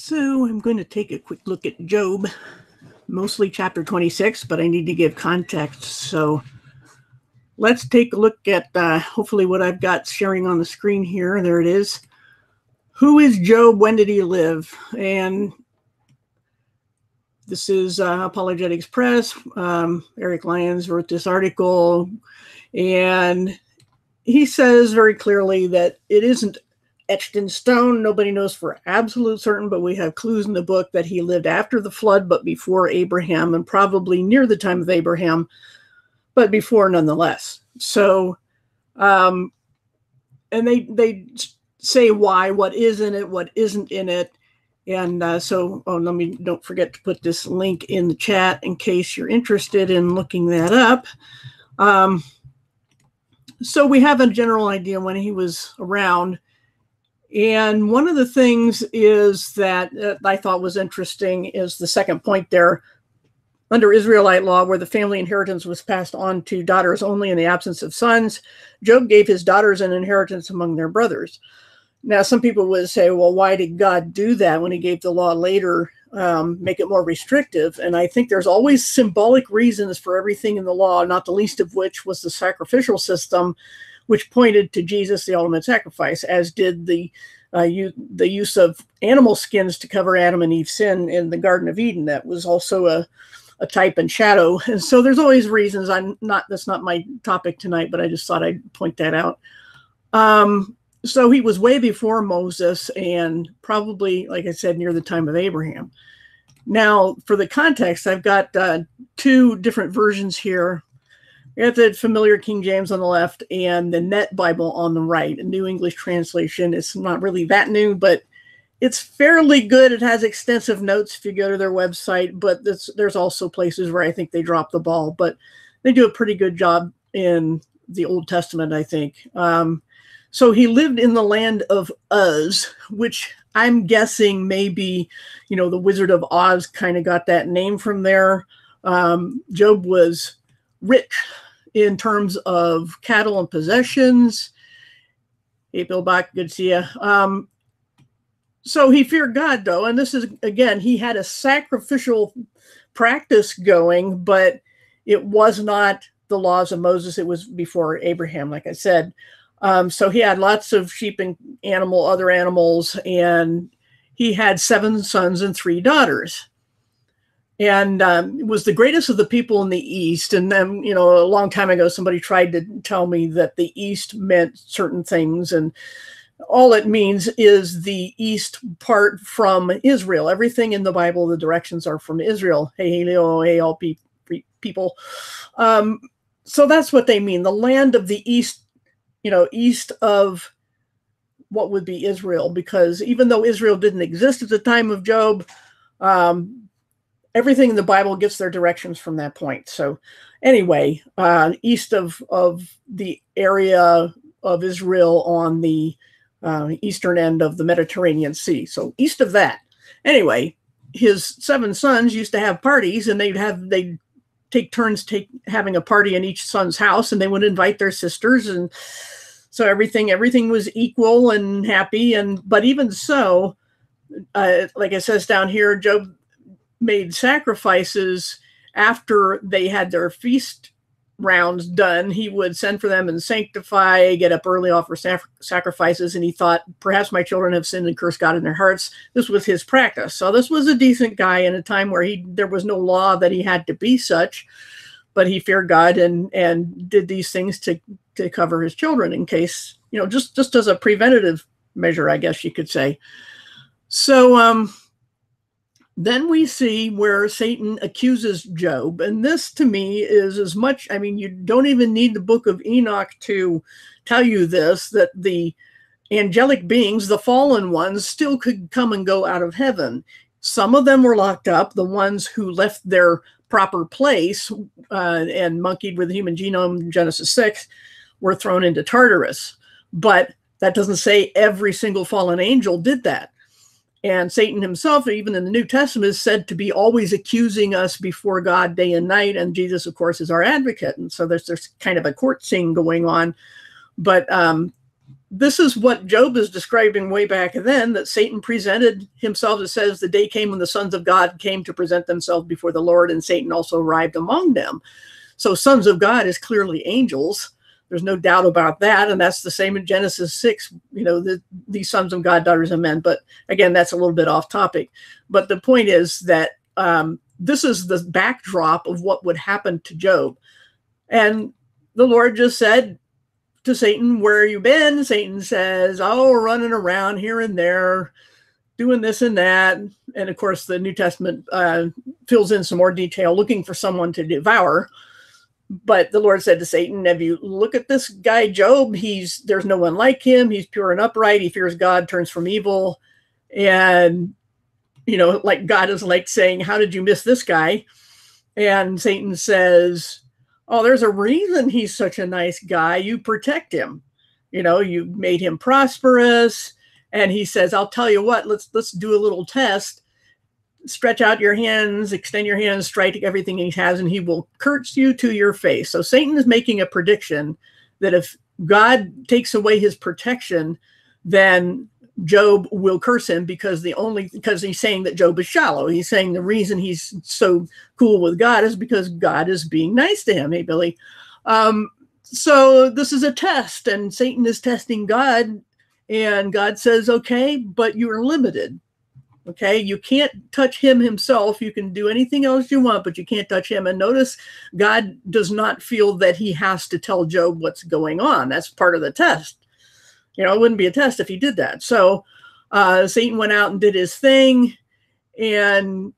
So I'm going to take a quick look at Job, mostly chapter 26, but I need to give context. So let's take a look at hopefully what I've got sharing on the screen here. There it is. Who is Job? When did he live? And this is Apologetics Press. Eric Lyons wrote this article, and he says very clearly that it isn't etched in stone. Nobody knows for absolute certain, but we have clues in the book that he lived after the flood, but before Abraham, and probably near the time of Abraham, but before nonetheless. So, and they say why, what is in it, what isn't in it. And don't forget to put this link in the chat in case you're interested in looking that up. So we have a general idea when he was around. And one of the things is that I thought was interesting is the second point there. Under Israelite law, where the family inheritance was passed on to daughters only in the absence of sons, Job gave his daughters an inheritance among their brothers. Now, some people would say, well, why did God do that when he gave the law later, make it more restrictive? And I think there's always symbolic reasons for everything in the law, not the least of which was the sacrificial system, which pointed to Jesus, the ultimate sacrifice, as did the use of animal skins to cover Adam and Eve's sin in the Garden of Eden. That was also a type and shadow. And so there's always reasons. That's not my topic tonight, but I just thought I'd point that out. So he was way before Moses and probably, like I said, near the time of Abraham. Now, for the context, I've got two different versions here. We have the familiar King James on the left and the Net Bible on the right, a New English translation. It's not really that new, but it's fairly good. It has extensive notes if you go to their website, but there's also places where I think they drop the ball, but they do a pretty good job in the Old Testament, I think. So he lived in the land of Uz, which I'm guessing maybe, the Wizard of Oz kind of got that name from there. Job was rich in terms of cattle and possessions. Hey, Bill Bach, good to see you. So he feared God, though, and this is, again, he had a sacrificial practice going, but it was not the laws of Moses. It was before Abraham, like I said. So he had lots of sheep and other animals, and he had 7 sons and 3 daughters. And was the greatest of the people in the East. And then, a long time ago, somebody tried to tell me that the East meant certain things. And all it means is the East part from Israel. Everything in the Bible, the directions are from Israel. Hey, Leo, hey, all people. So that's what they mean. The land of the East, east of what would be Israel. Because even though Israel didn't exist at the time of Job, everything in the Bible gets their directions from that point. So anyway, east of the area of Israel on the eastern end of the Mediterranean Sea. So east of that. Anyway, his 7 sons used to have parties, and they'd take turns having a party in each son's house, and they would invite their sisters. And so everything was equal and happy. But even so, like it says down here, Job made sacrifices after they had their feast rounds done. He would send for them and sanctify, get up early, offer sacrifices, and he thought, perhaps my children have sinned and cursed God in their hearts. This was his practice. So this was a decent guy in a time where there was no law that he had to be such, but he feared God and did these things to cover his children in case, just as a preventative measure, I guess you could say. So, then we see where Satan accuses Job. And this, to me, is as much, you don't even need the book of Enoch to tell you this, that the angelic beings, the fallen ones, still could come and go out of heaven. Some of them were locked up. The ones who left their proper place and monkeyed with the human genome, Genesis 6, were thrown into Tartarus. But that doesn't say every single fallen angel did that. And Satan himself, even in the New Testament, is said to be always accusing us before God day and night. And Jesus, of course, is our advocate. And so there's kind of a court scene going on. But this is what Job is describing way back then, that Satan presented himself. It says the day came when the sons of God came to present themselves before the Lord, and Satan also arrived among them. So sons of God is clearly angels. There's no doubt about that. And that's the same in Genesis 6, these sons of God, daughters of men. But again, that's a little bit off topic. But the point is that this is the backdrop of what would happen to Job. And the Lord just said to Satan, where have you been? Satan says, oh, running around here and there, doing this and that. And of course, the New Testament fills in some more detail, looking for someone to devour. But the Lord said to Satan, have you look at this guy, Job? There's no one like him. He's pure and upright. He fears God, turns from evil. And, like God is like saying, how did you miss this guy? And Satan says, oh, there's a reason he's such a nice guy. You protect him. You made him prosperous. And he says, I'll tell you what, let's do a little test. Stretch out your hands, extend your hands, strike everything he has, and he will curse you to your face. So Satan is making a prediction that if God takes away his protection, then Job will curse him because he's saying that Job is shallow. He's saying the reason he's so cool with God is because God is being nice to him. Hey, Billy. So this is a test, and Satan is testing God, and God says, okay, but you are limited. Okay, you can't touch him himself. You can do anything else you want, but you can't touch him. And notice God does not feel that he has to tell Job what's going on. That's part of the test. It wouldn't be a test if he did that. So Satan went out and did his thing, and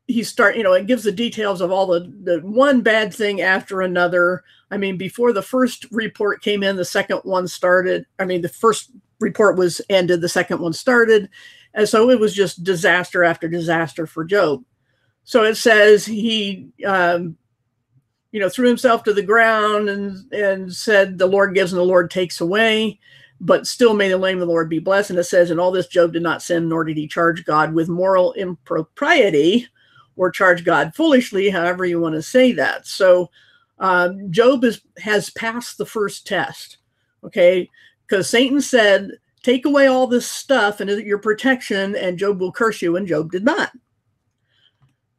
it gives the details of all the one bad thing after another. I mean, before the first report came in, the second one started. I mean, the first report was ended, the second one started. And so it was just disaster after disaster for Job. So it says he, threw himself to the ground and said, the Lord gives and the Lord takes away, but still may the name of the Lord be blessed. And it says, in all this, Job did not sin, nor did he charge God with moral impropriety or charge God foolishly, however you want to say that. So Job has passed the first test, okay? Because Satan said, take away all this stuff and your protection, and Job will curse you, and Job did not.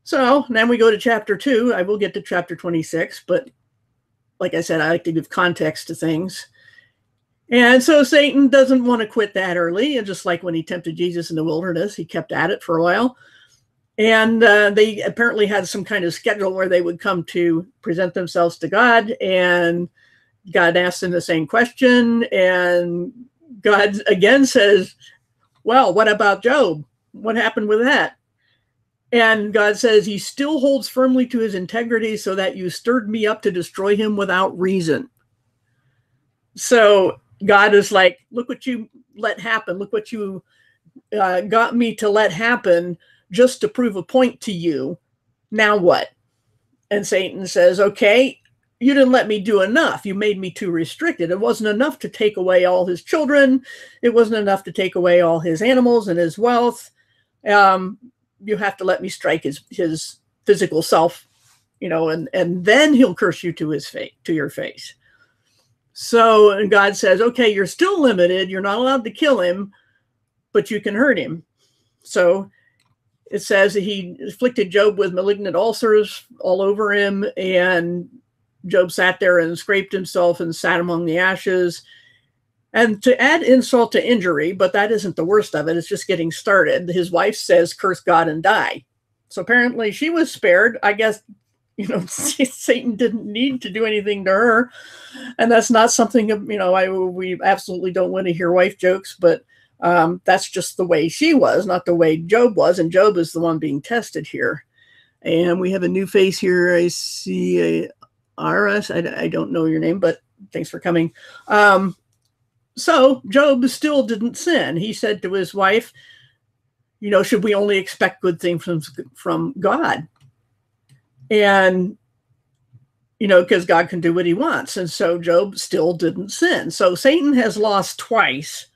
So now we go to chapter 2. I will get to chapter 26, but like I said, I like to give context to things. And so Satan doesn't want to quit that early. And just like when he tempted Jesus in the wilderness, he kept at it for a while. And they apparently had some kind of schedule where they would come to present themselves to God. And God asked them the same question. And God again says, well, what about Job? What happened with that? And God says, he still holds firmly to his integrity, so that you stirred me up to destroy him without reason. So God is like, look what you let happen. Look what you got me to let happen just to prove a point to you. Now what? And Satan says, okay, you didn't let me do enough. You made me too restricted. It wasn't enough to take away all his children. It wasn't enough to take away all his animals and his wealth. You have to let me strike his physical self, and then he'll curse you to your face. So God says, okay, you're still limited. You're not allowed to kill him, but you can hurt him. So it says that he afflicted Job with malignant ulcers all over him, and Job sat there and scraped himself and sat among the ashes. And to add insult to injury, but that isn't the worst of it, it's just getting started. His wife says, curse God and die. So apparently she was spared. I guess, Satan didn't need to do anything to her. And that's not something, we absolutely don't want to hear wife jokes, but that's just the way she was, not the way Job was. And Job is the one being tested here. And we have a new face here. I see Iris. I don't know your name, but thanks for coming. So Job still didn't sin. He said to his wife, should we only expect good things from God? And, because God can do what he wants. And so Job still didn't sin. So Satan has lost twice.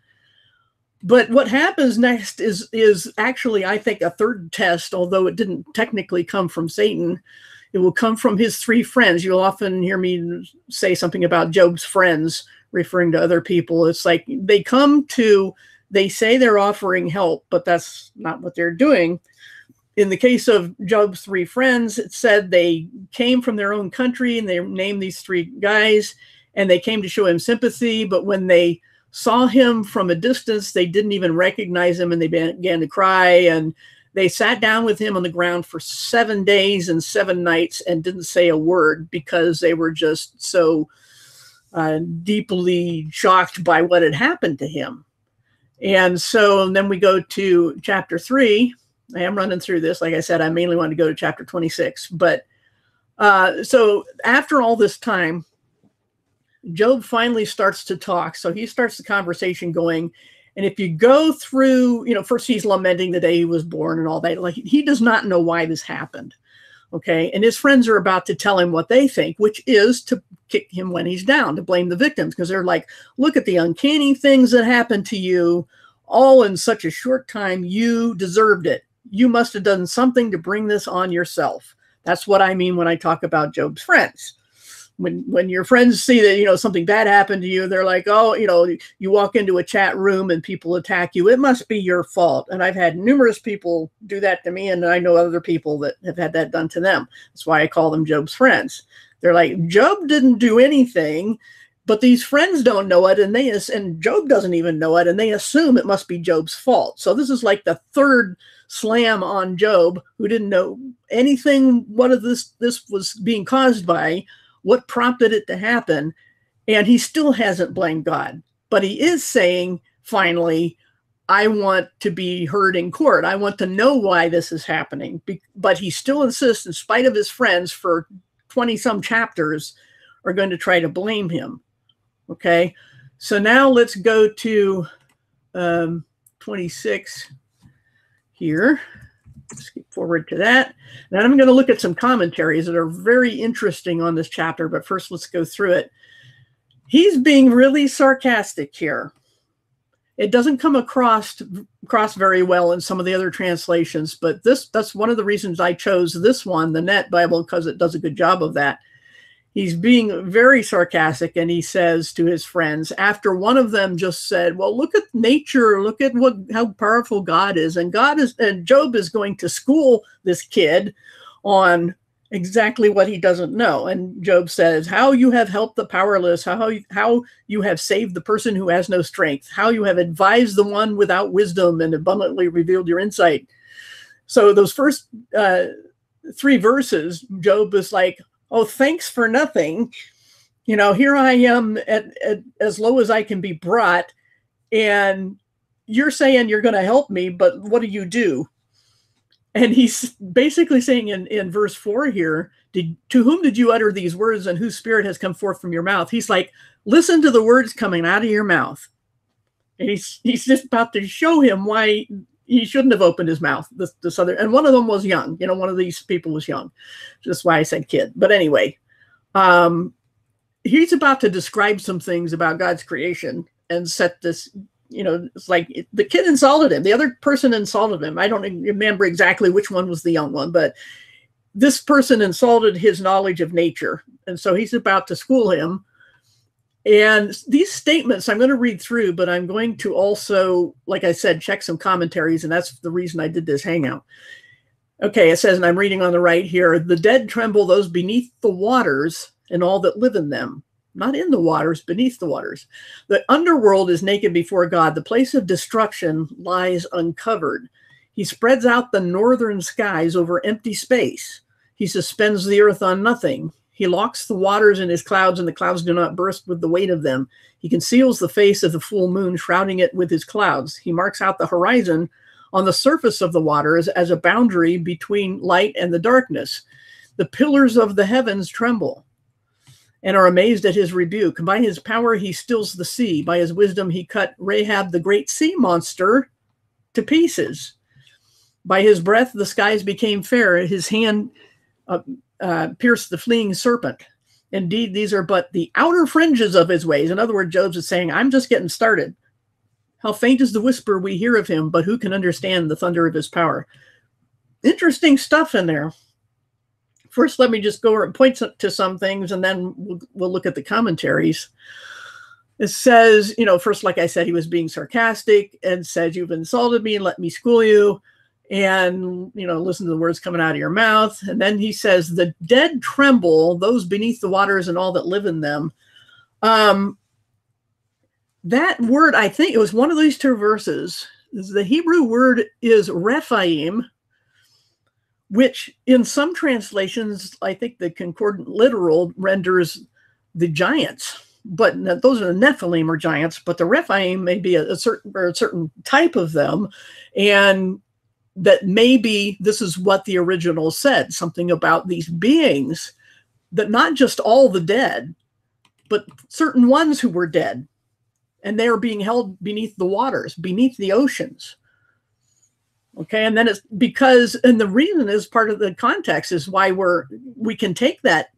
But what happens next is actually, I think, a third test, although it didn't technically come from Satan. It will come from his three friends. You'll often hear me say something about Job's friends referring to other people. It's like they say they're offering help, but that's not what they're doing. In the case of Job's three friends, it said they came from their own country, and they named these three guys, and they came to show him sympathy. But when they saw him from a distance, they didn't even recognize him, and they began to cry. And they sat down with him on the ground for 7 days and 7 nights and didn't say a word, because they were just so deeply shocked by what had happened to him. And then we go to chapter 3. I am running through this. Like I said, I mainly want to go to chapter 26. But so after all this time, Job finally starts to talk. So he starts the conversation going. And if you go through, first he's lamenting the day he was born and all that. Like, he does not know why this happened. Okay. And his friends are about to tell him what they think, which is to kick him when he's down, to blame the victims. Because they're like, look at the uncanny things that happened to you all in such a short time. You deserved it. You must have done something to bring this on yourself. That's what I mean when I talk about Job's friends. When your friends see that, something bad happened to you, they're like, oh, you walk into a chat room and people attack you. It must be your fault. And I've had numerous people do that to me. And I know other people that have had that done to them. That's why I call them Job's friends. They're like, Job didn't do anything, but these friends don't know it. And Job doesn't even know it. And they assume it must be Job's fault. So this is like the third slam on Job, who didn't know anything what of this was being caused by, what prompted it to happen. And he still hasn't blamed God. But he is saying, finally, I want to be heard in court. I want to know why this is happening. But he still insists, in spite of his friends for 20-some chapters, are going to try to blame him. Okay, so now let's go to 26 here. Skip forward to that. Then I'm going to look at some commentaries that are very interesting on this chapter, but first let's go through it. He's being really sarcastic here. It doesn't come across very well in some of the other translations, but that's one of the reasons I chose this one, the Net Bible, because it does a good job of that. He's being very sarcastic, and he says to his friends, after one of them just said, well, look at nature, look at how powerful God is. And Job is going to school this kid on exactly what he doesn't know. And Job says, how you have helped the powerless, how you have saved the person who has no strength, how you have advised the one without wisdom and abundantly revealed your insight. So those first 3 verses, Job is like, oh, thanks for nothing. Here I am at as low as I can be brought, and you're saying you're going to help me, but what do? And he's basically saying in verse 4 here, to whom did you utter these words, and whose spirit has come forth from your mouth? He's like, listen to the words coming out of your mouth. And he's just about to show him why he shouldn't have opened his mouth. This other, and one of them was young. One of these people was young. That's why I said kid. But anyway, he's about to describe some things about God's creation and set this. It's like the kid insulted him. The other person insulted him. I don't remember exactly which one was the young one, but this person insulted his knowledge of nature, and so he's about to school him. And these statements I'm going to read through, but I'm going to also, like I said, check some commentaries, and that's the reason I did this hangout. Okay, it says, and I'm reading on the right here, the dead tremble, those beneath the waters, and all that live in them. Not in the waters, beneath the waters. The underworld is naked before God. The place of destruction lies uncovered. He spreads out the northern skies over empty space. He suspends the earth on nothing. He locks the waters in his clouds, and the clouds do not burst with the weight of them. He conceals the face of the full moon, shrouding it with his clouds. He marks out the horizon on the surface of the waters as a boundary between light and the darkness. The pillars of the heavens tremble and are amazed at his rebuke. By his power he stills the sea. By his wisdom he cut Rahab, the great sea monster, to pieces. By his breath the skies became fair. His hand pierced the fleeing serpent. Indeed, these are but the outer fringes of his ways. In other words, Job is saying, I'm just getting started. How faint is the whisper we hear of him, but who can understand the thunder of his power? Interesting stuff in there. First, let me just go and point to some things, and then we'll look at the commentaries. It says, first, like I said, he was being sarcastic and said, "You've insulted me and let me school you. And, listen to the words coming out of your mouth." And then he says, "The dead tremble, those beneath the waters and all that live in them." That word, I think it was one of these two verses. The Hebrew word is Rephaim, which in some translations, I think the concordant literal renders the giants. But those are the Nephilim or giants, but the Rephaim may be a certain type of them. And that maybe this is what the original said, something about these beings, that not just all the dead, but certain ones who were dead, and they are being held beneath the waters, beneath the oceans. Okay, and then it's because, and the reason is part of the context is why we can take that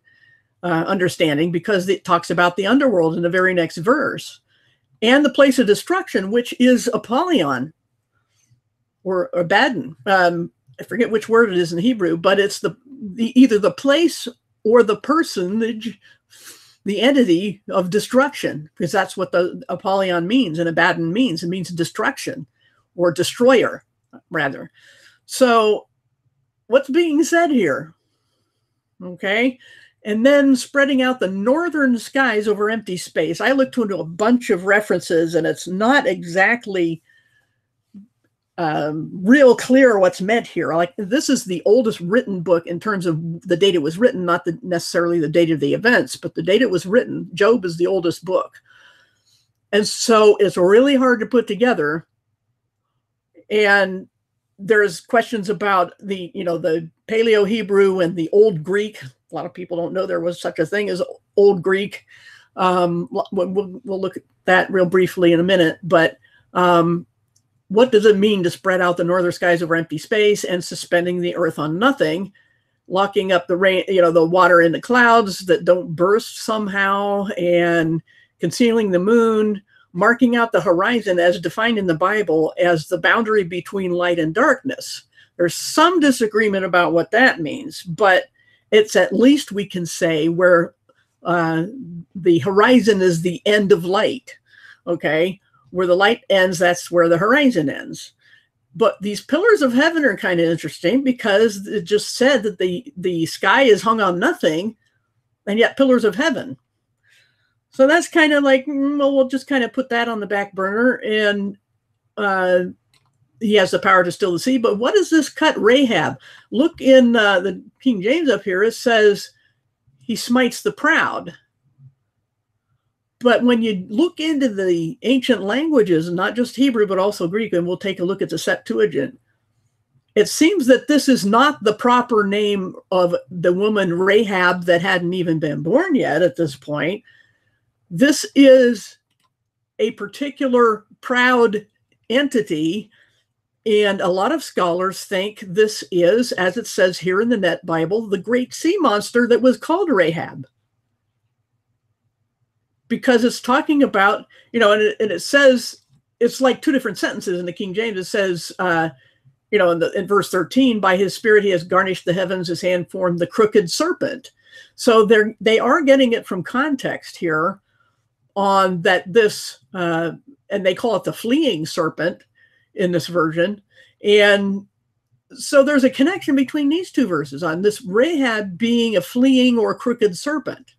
understanding, because it talks about the underworld in the very next verse, and the place of destruction, which is Apollyon or Abaddon. I forget which word it is in Hebrew, but it's the either the place or the personage, the entity of destruction, because that's what the Apollyon means and Abaddon means. It means destruction or destroyer, rather. So what's being said here? Okay. And then spreading out the northern skies over empty space. I looked into a bunch of references, and it's not exactly real clear what's meant here. Like, this is the oldest written book in terms of the date it was written, not necessarily the date of the events, but the date it was written. Job is the oldest book. And so it's really hard to put together. And there's questions about the Paleo Hebrew and the Old Greek. A lot of people don't know there was such a thing as Old Greek. We'll look at that real briefly in a minute. But what does it mean to spread out the northern skies over empty space and suspending the earth on nothing, locking up the rain, the water in the clouds that don't burst somehow, and concealing the moon, marking out the horizon as defined in the Bible as the boundary between light and darkness? There's some disagreement about what that means, but it's at least, we can say, where the horizon is the end of light. Okay. Where the light ends, that's where the horizon ends. But these pillars of heaven are kind of interesting, because it just said that the sky is hung on nothing, and yet pillars of heaven. So that's kind of like, well, we'll just kind of put that on the back burner. And he has the power to still the sea. But what does this cut Rahab? Look in the King James up here. It says he smites the proud. But when you look into the ancient languages, not just Hebrew, but also Greek, and we'll take a look at the Septuagint, it seems that this is not the proper name of the woman Rahab that hadn't even been born yet at this point. This is a particular proud entity, and a lot of scholars think this is, as it says here in the Net Bible, the great sea monster that was called Rahab. Because it's talking about, and it says, it's like two different sentences in the King James. It says, in verse 13, by his spirit he has garnished the heavens, his hand formed the crooked serpent. So they are getting it from context here on that this, and they call it the fleeing serpent in this version. And so there's a connection between these two verses on this Rahab being a fleeing or crooked serpent.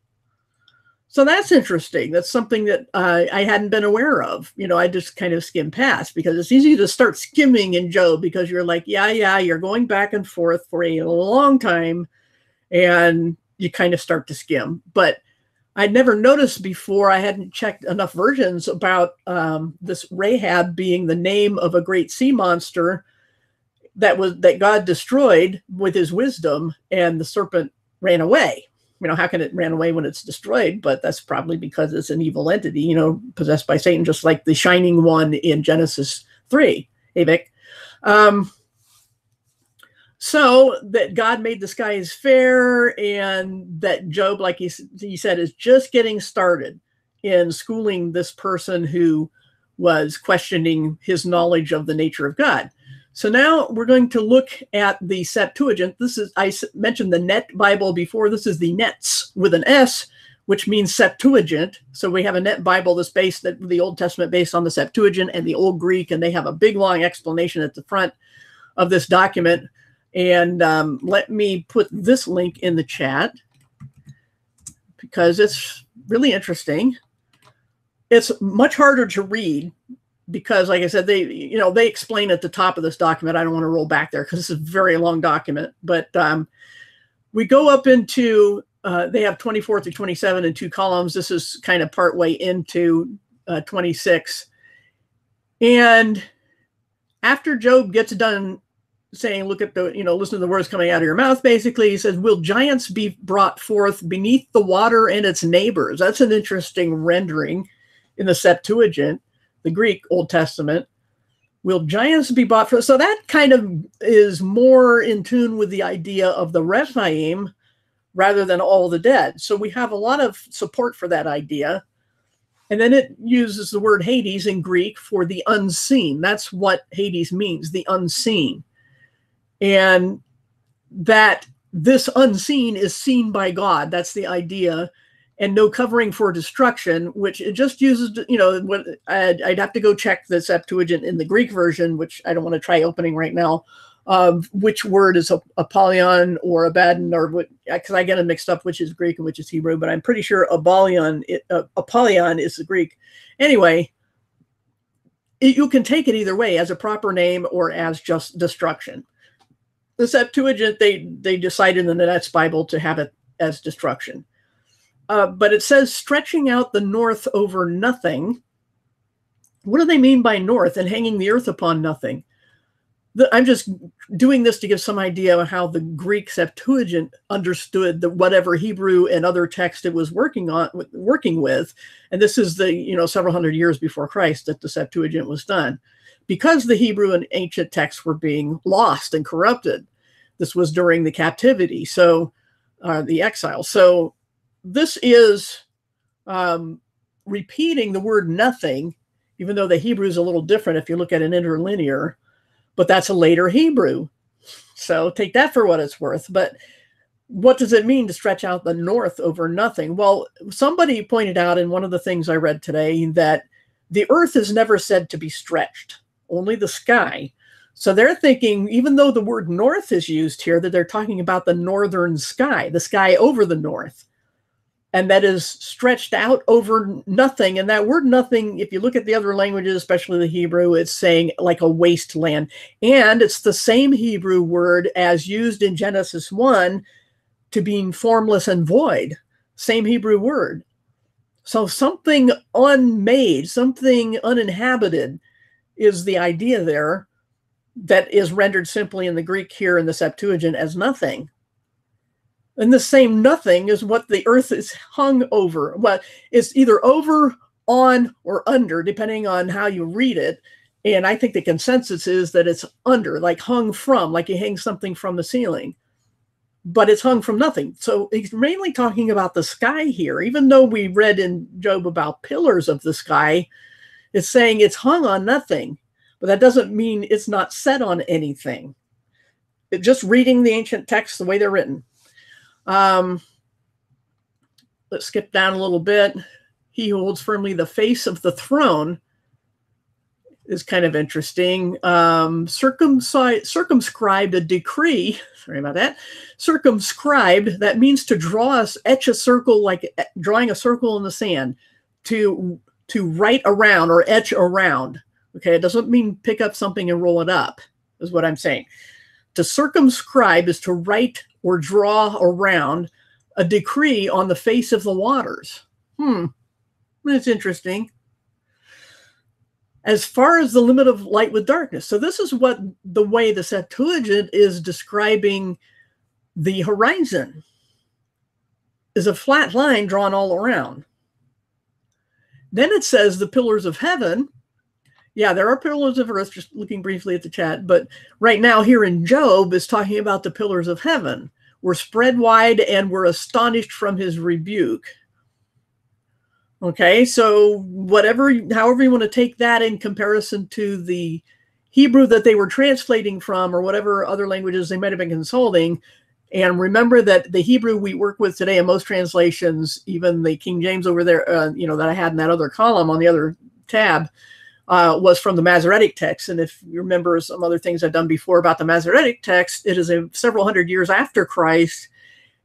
So that's interesting. That's something that I hadn't been aware of. I just kind of skimmed past, because it's easy to start skimming in Job, because you're like, yeah, you're going back and forth for a long time, and you kind of start to skim. But I'd never noticed before, I hadn't checked enough versions about this Rahab being the name of a great sea monster that God destroyed with his wisdom, and the serpent ran away. How can it ran away when it's destroyed? But that's probably because it's an evil entity, possessed by Satan, just like the shining one in Genesis 3. Hey, Vic. So that God made the skies fair, and that Job, like he said, is just getting started in schooling this person who was questioning his knowledge of the nature of God. So now we're going to look at the Septuagint. This is, I mentioned the Net Bible before. This is the Nets with an S, which means Septuagint. So we have a net Bible that's based, the Old Testament based on the Septuagint and the Old Greek, and they have a big long explanation at the front of this document. And let me put this link in the chat because it's really interesting. It's much harder to read because, like I said, they explain at the top of this document. I don't want to roll back there because it's a very long document. But we go up into, they have 24 through 27 in 2 columns. This is kind of partway into 26. And after Job gets done saying, look at the, listen to the words coming out of your mouth, basically, he says, will giants be brought forth beneath the water and its neighbors? That's an interesting rendering in the Septuagint, the Greek Old Testament. Will giants be brought forth? So that kind of is more in tune with the idea of the Rephaim rather than all the dead. So we have a lot of support for that idea. And then it uses the word Hades in Greek for the unseen. That's what Hades means, the unseen. And that this unseen is seen by God. That's the idea. And no covering for destruction, which it just uses, what I'd have to go check the Septuagint in the Greek version, which I don't want to try opening right now, which word is Apollyon or Abaddon, or what, because I get them mixed up, which is Greek and which is Hebrew, but I'm pretty sure Apollyon is the Greek. Anyway, you can take it either way, as a proper name or as just destruction. The Septuagint, they decided in the Next Bible to have it as destruction. But it says stretching out the north over nothing. What do they mean by north and hanging the earth upon nothing? I'm just doing this to give some idea of how the Greek Septuagint understood whatever Hebrew and other text it was working with. And this is the, several hundred years before Christ that the Septuagint was done. Because the Hebrew and ancient texts were being lost and corrupted. This was during the captivity, so the exile. So this is repeating the word nothing, even though the Hebrew is a little different if you look at an interlinear, but that's a later Hebrew. So take that for what it's worth. But what does it mean to stretch out the north over nothing? Well, somebody pointed out in one of the things I read today that the earth is never said to be stretched, only the sky. So they're thinking, even though the word north is used here, that they're talking about the northern sky, the sky over the north. And that is stretched out over nothing. And that word nothing, if you look at the other languages, especially the Hebrew, it's saying like a wasteland. And it's the same Hebrew word as used in Genesis 1 to being formless and void. Same Hebrew word. So something unmade, something uninhabited is the idea there that is rendered simply in the Greek here in the Septuagint as nothing. And the same nothing is what the earth is hung over. Well, it's either over, on, or under, depending on how you read it. And I think the consensus is that it's under, like hung from, like you hang something from the ceiling. But it's hung from nothing. So he's mainly talking about the sky here. Even though we read in Job about pillars of the sky, it's saying it's hung on nothing. But that doesn't mean it's not set on anything. Just reading the ancient texts the way they're written. Let's skip down a little bit. He who holds firmly the face of the throne is kind of interesting. Circumscribed a decree. Sorry about that. Circumscribed, that means to etch a circle, like drawing a circle in the sand, to write around or etch around. Okay, it doesn't mean pick up something and roll it up, is what I'm saying. To circumscribe is to write or draw around a decree on the face of the waters. That's interesting. As far as the limit of light with darkness. So this is what the way the Septuagint is describing the horizon, is a flat line drawn all around. Then it says the pillars of heaven. Yeah, there are pillars of earth, just looking briefly at the chat. But right now here in Job is talking about the pillars of heaven. We're spread wide and we're astonished from his rebuke. Okay, so however you want to take that in comparison to the Hebrew that they were translating from or whatever other languages they might have been consulting, And remember that the Hebrew we work with today in most translations, even the King James over there, that I had in that other column on the other tab, was from the Masoretic text. And if you remember some other things I've done before about the Masoretic text, it is several hundred years after Christ,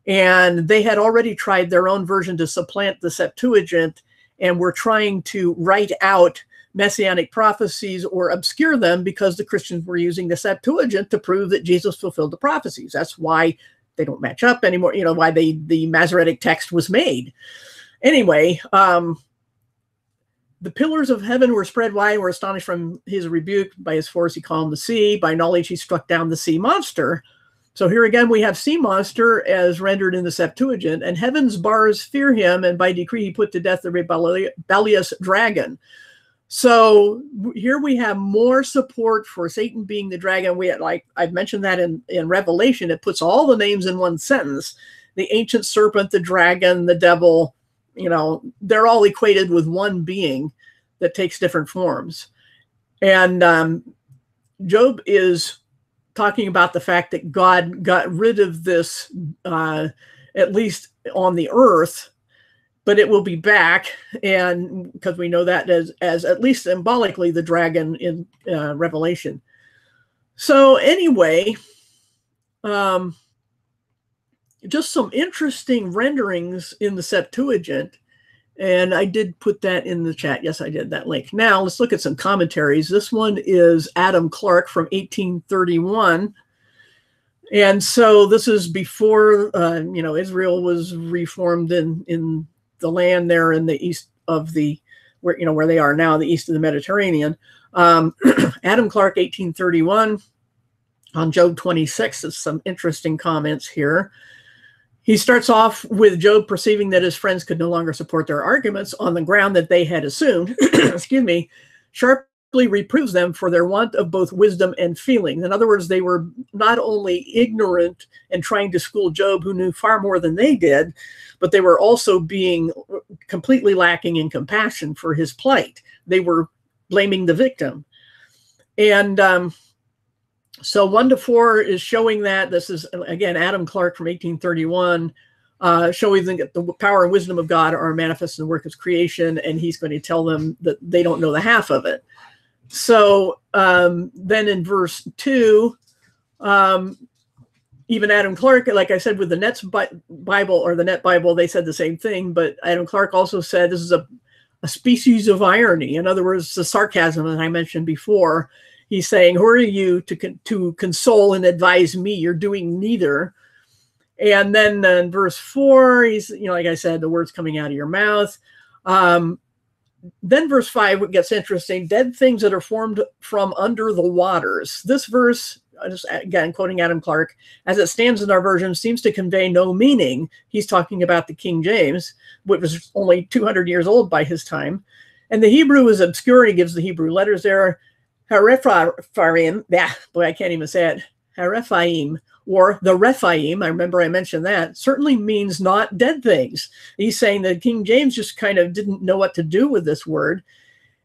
and they had already tried their own version to supplant the Septuagint, and were trying to write out messianic prophecies or obscure them, because the Christians were using the Septuagint to prove that Jesus fulfilled the prophecies. That's why they don't match up anymore, why the Masoretic text was made. Anyway, the pillars of heaven were spread wide, were astonished from his rebuke. By his force he calmed the sea. By knowledge he struck down the sea monster. So here again we have sea monster as rendered in the Septuagint. And heaven's bars fear him, and by decree he put to death the rebellious dragon. So here we have more support for Satan being the dragon. We had, like I've mentioned that in Revelation, it puts all the names in one sentence. The ancient serpent, the dragon, the devil, they're all equated with one being that takes different forms. And Job is talking about the fact that God got rid of this, at least on the earth, but it will be back. And because we know that as at least symbolically the dragon in Revelation. So anyway, just some interesting renderings in the Septuagint. And I did put that in the chat. Yes, I did, that link. Now let's look at some commentaries. This one is Adam Clarke from 1831. And so this is before, Israel was reformed in the land there in the east of where they are now, the east of the Mediterranean. Adam Clarke, 1831, on Job 26, is some interesting comments here. He starts off with Job perceiving that his friends could no longer support their arguments on the ground that they had assumed, sharply reproves them for their want of both wisdom and feeling. In other words, they were not only ignorant and trying to school Job, who knew far more than they did, but they were also being completely lacking in compassion for his plight. They were blaming the victim. And so 1-4 is showing that. This is, again, Adam Clarke from 1831, showing that the power and wisdom of God are manifest in the work of creation, and he's going to tell them that they don't know the half of it. So then in verse 2, even Adam Clarke, like I said, with the Net's Bible or the Net Bible, they said the same thing, but Adam Clarke also said this is a species of irony. In other words, the sarcasm, as I mentioned before. He's saying, who are you to console and advise me? You're doing neither. And then in verse 4, he's, like I said, the words coming out of your mouth. Then verse 5, it gets interesting. Dead things that are formed from under the waters. This verse, just again quoting Adam Clarke, as it stands in our version, seems to convey no meaning. He's talking about the King James, which was only 200 years old by his time. And the Hebrew is obscure. He gives the Hebrew letters there. Harephaim, boy, I can't even say it. Harephaim, or the Rephaim, I remember I mentioned that, certainly means not dead things. He's saying that King James just kind of didn't know what to do with this word.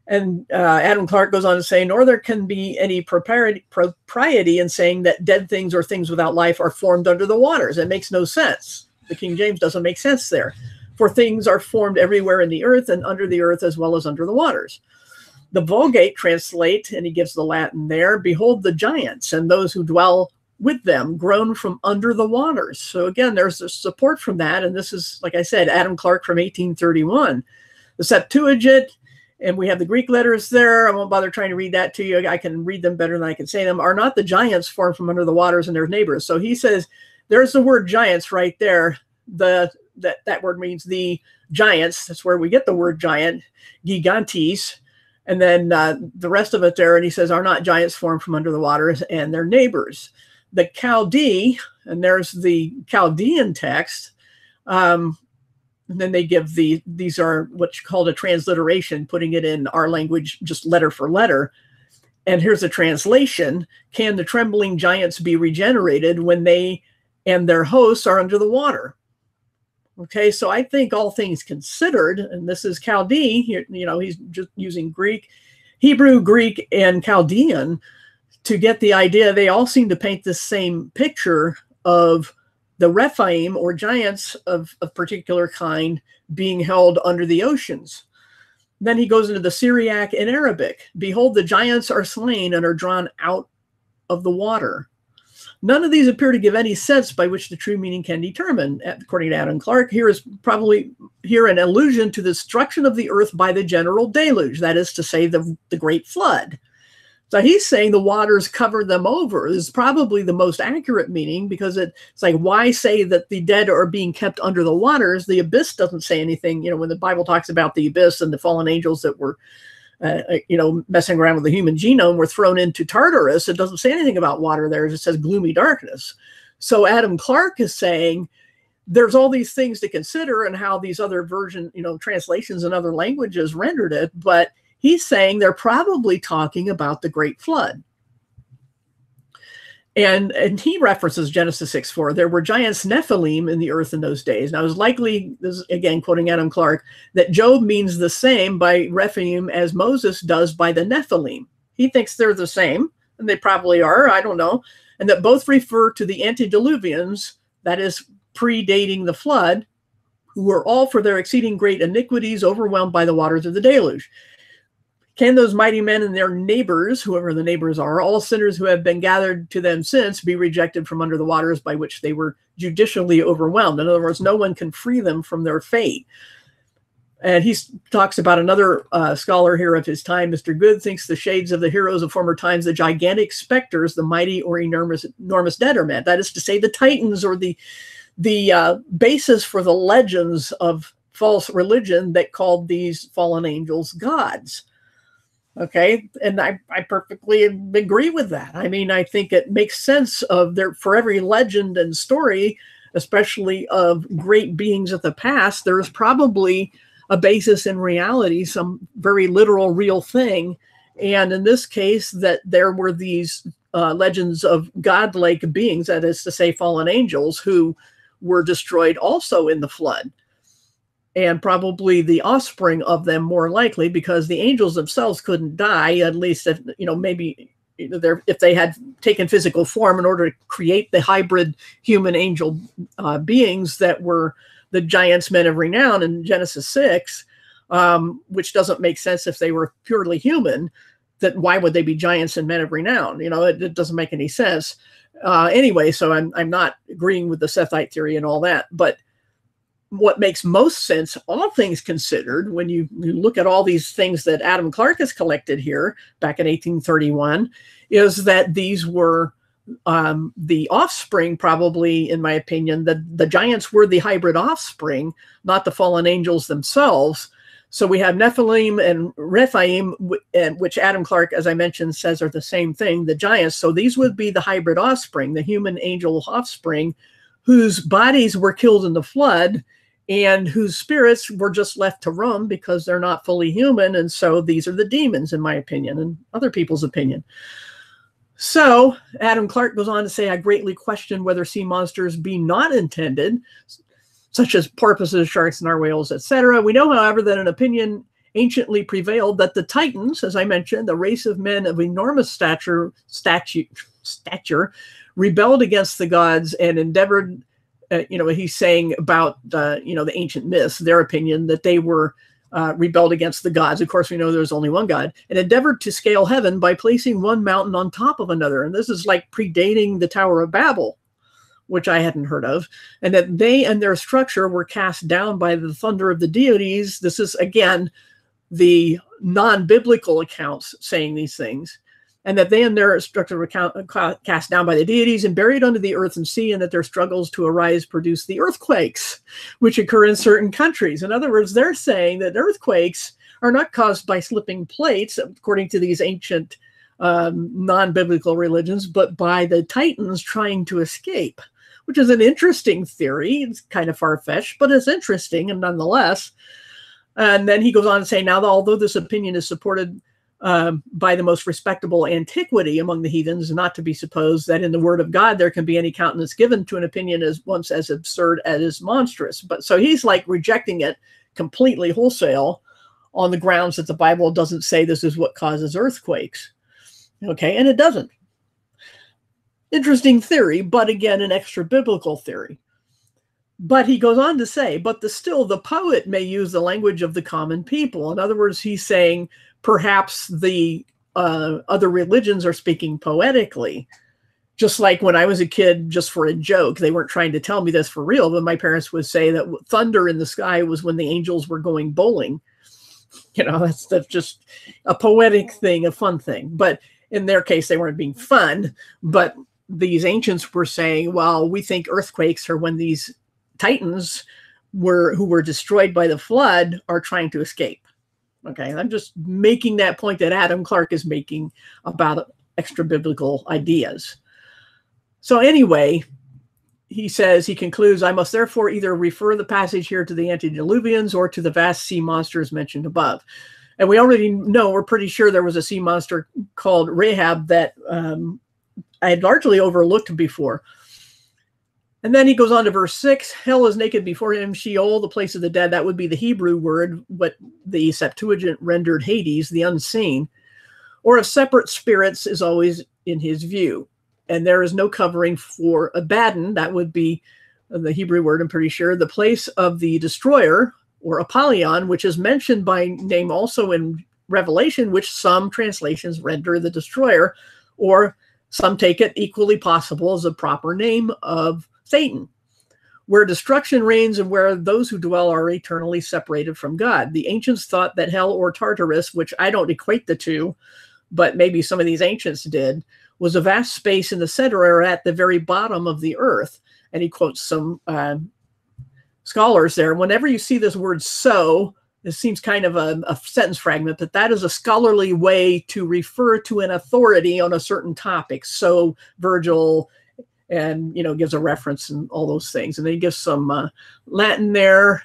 And Adam Clarke goes on to say, nor there can be any propriety in saying that dead things or things without life are formed under the waters. It makes no sense. The King James doesn't make sense there. For things are formed everywhere in the earth and under the earth as well as under the waters. The Vulgate translate, and he gives the Latin there, behold the giants and those who dwell with them, grown from under the waters. So again, there's a support from that. And this is, like I said, Adam Clarke from 1831. The Septuagint, and we have the Greek letters there. I won't bother trying to read that to you. I can read them better than I can say them. Are not the giants formed from under the waters and their neighbors? So he says, there's the word giants right there. That word means the giants. That's where we get the word giant, gigantes. And then the rest of it there, and he says, are not giants formed from under the waters and their neighbors. The Chaldee, and there's the Chaldean text. And then they give these are what's called a transliteration, putting it in our language, just letter for letter. And here's a translation. Can the trembling giants be regenerated when they and their hosts are under the water? Okay, so I think all things considered, and this is Chaldee, he's just using Greek, Hebrew, Greek, and Chaldean to get the idea. They all seem to paint the same picture of the Rephaim, or giants of particular kind, being held under the oceans. Then he goes into the Syriac and Arabic. Behold, the giants are slain and are drawn out of the water. None of these appear to give any sense by which the true meaning can determine. According to Adam Clarke, here is probably an allusion to the destruction of the earth by the general deluge, that is to say, the great flood. So he's saying the waters covered them over. This is probably the most accurate meaning, because it's like, why say that the dead are being kept under the waters? The abyss doesn't say anything. When the Bible talks about the abyss and the fallen angels that were messing around with the human genome were thrown into Tartarus, it doesn't say anything about water there. It just says gloomy darkness. So Adam Clarke is saying there's all these things to consider and how these other translations in other languages rendered it, but he's saying they're probably talking about the Great Flood. And he references Genesis 6:4. There were giants Nephilim in the earth in those days. Now, it's likely, this is again quoting Adam Clarke, that Job means the same by Rephaim as Moses does by the Nephilim. He thinks they're the same, and they probably are, I don't know, and that both refer to the antediluvians, that is, predating the flood, who were all for their exceeding great iniquities overwhelmed by the waters of the deluge. Can those mighty men and their neighbors, whoever the neighbors are, all sinners who have been gathered to them since, be rejected from under the waters by which they were judicially overwhelmed? In other words, no one can free them from their fate. And he talks about another scholar here of his time, Mr. Good, thinks the shades of the heroes of former times, the gigantic specters, the mighty or enormous dead are meant. That is to say, the titans, or the basis for the legends of false religion that called these fallen angels gods. Okay, and I perfectly agree with that. I mean, I think it makes sense for every legend and story, especially of great beings of the past, there is probably a basis in reality, some very literal, real thing. And in this case, that there were these legends of godlike beings, that is to say, fallen angels, who were destroyed also in the flood. And probably the offspring of them, more likely, because the angels themselves couldn't die, at least if, maybe if they had taken physical form in order to create the hybrid human angel beings that were the giants, men of renown in Genesis 6, which doesn't make sense if they were purely human. That why would they be giants and men of renown? It doesn't make any sense. Anyway, so I'm not agreeing with the Sethite theory and all that, but what makes most sense, all things considered, when you look at all these things that Adam Clarke has collected here back in 1831, is that these were the offspring, probably, in my opinion, the giants were the hybrid offspring, not the fallen angels themselves. So we have Nephilim and Rephaim, which Adam Clarke, as I mentioned, says are the same thing, the giants. So these would be the hybrid offspring, the human angel offspring, whose bodies were killed in the flood and whose spirits were just left to roam because they're not fully human. And so these are the demons, in my opinion, and other people's opinion. So Adam Clarke goes on to say, I greatly question whether sea monsters be not intended, such as porpoises, sharks, narwhals, etc. We know, however, that an opinion anciently prevailed that the Titans, as I mentioned, the race of men of enormous stature, rebelled against the gods and endeavored, he's saying about, the ancient myths, their opinion that they were rebelled against the gods. Of course, we know there's only one God, and endeavored to scale heaven by placing one mountain on top of another. And this is like predating the Tower of Babel, which I hadn't heard of, and that they and their structure were cast down by the thunder of the deities. This is, again, the non-biblical accounts saying these things. And that they and their structure were cast down by the deities and buried under the earth and sea, and that their struggles to arise produce the earthquakes, which occur in certain countries. In other words, they're saying that earthquakes are not caused by slipping plates, according to these ancient non-biblical religions, but by the Titans trying to escape, which is an interesting theory. It's kind of far-fetched, but it's interesting, and nonetheless. And then he goes on to say, now, although this opinion is supported by the most respectable antiquity among the heathens, not to be supposed that in the word of God there can be any countenance given to an opinion as once as absurd as monstrous. But so he's like rejecting it completely wholesale on the grounds that the Bible doesn't say this is what causes earthquakes. Okay, and it doesn't. Interesting theory, but again, an extra biblical theory. But he goes on to say, but still the poet may use the language of the common people. In other words, he's saying perhaps the other religions are speaking poetically. Just like when I was a kid, just for a joke, they weren't trying to tell me this for real, but my parents would say that thunder in the sky was when the angels were going bowling. That's just a poetic thing, a fun thing. But in their case, they weren't being fun. But these ancients were saying, well, we think earthquakes are when these Titans who were destroyed by the flood are trying to escape. Okay, I'm just making that point that Adam Clarke is making about extra biblical ideas. So anyway, he concludes, I must therefore either refer the passage here to the antediluvians or to the vast sea monsters mentioned above. And we already know, we're pretty sure there was a sea monster called Rahab that I had largely overlooked before. And then he goes on to verse 6, hell is naked before him, Sheol, the place of the dead. That would be the Hebrew word, what the Septuagint rendered Hades, the unseen, or of separate spirits is always in his view. And there is no covering for Abaddon. That would be the Hebrew word, I'm pretty sure, the place of the destroyer, or Apollyon, which is mentioned by name also in Revelation, which some translations render the destroyer, or some take it equally possible as a proper name of Satan, where destruction reigns and where those who dwell are eternally separated from God. The ancients thought that hell or Tartarus, which I don't equate the two, but maybe some of these ancients did, was a vast space in the center or at the very bottom of the earth. And he quotes some scholars there. Whenever you see this word so, it seems kind of a sentence fragment, but that is a scholarly way to refer to an authority on a certain topic. So Virgil, and gives a reference and all those things. And then he gives some Latin there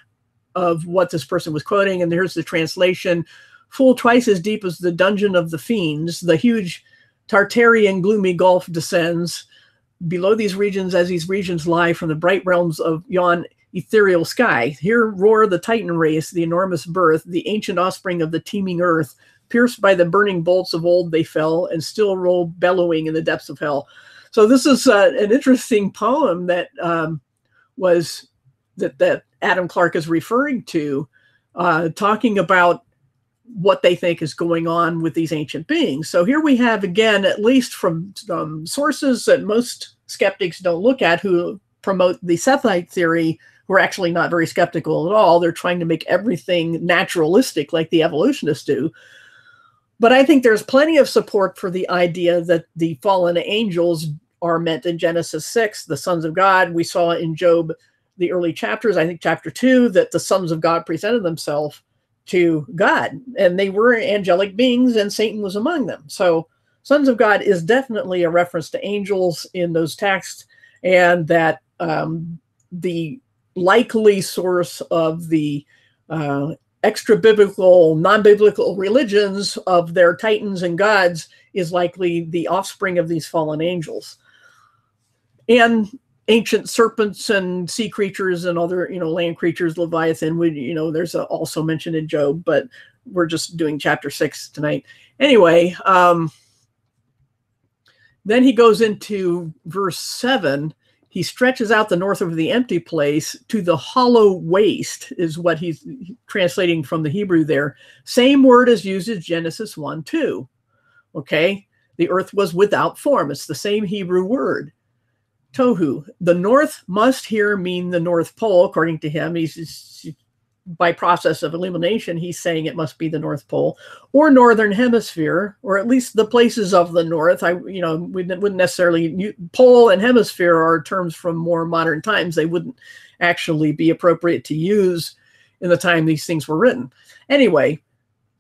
of what this person was quoting. And here's the translation. Full twice as deep as the dungeon of the fiends, the huge Tartarian gloomy gulf descends below these regions as these regions lie from the bright realms of yon ethereal sky. Here roar the Titan race, the enormous birth, the ancient offspring of the teeming earth. Pierced by the burning bolts of old they fell, and still roll bellowing in the depths of hell. So this is an interesting poem that that Adam Clarke is referring to, talking about what they think is going on with these ancient beings. So here we have, again, at least from sources that most skeptics don't look at, who promote the Sethite theory, who are actually not very skeptical at all. They're trying to make everything naturalistic like the evolutionists do. But I think there's plenty of support for the idea that the fallen angels are meant in Genesis 6, the sons of God. We saw in Job, the early chapters, I think chapter 2, that the sons of God presented themselves to God, and they were angelic beings, and Satan was among them. So sons of God is definitely a reference to angels in those texts, and that the likely source of the extra-biblical, non-biblical religions of their titans and gods is likely the offspring of these fallen angels. And ancient serpents and sea creatures and other, land creatures, Leviathan, there's also mentioned in Job, but we're just doing chapter 6 tonight. Anyway, then he goes into verse 7. He stretches out the north of the empty place to the hollow waste, is what he's translating from the Hebrew there. Same word is used as Genesis 1:2. Okay, the earth was without form. It's the same Hebrew word. Tohu. The north must here mean the North Pole, according to him. He's by process of elimination, he's saying it must be the North Pole or Northern Hemisphere, or at least the places of the North. We wouldn't necessarily, pole and hemisphere are terms from more modern times. They wouldn't actually be appropriate to use in the time these things were written. Anyway,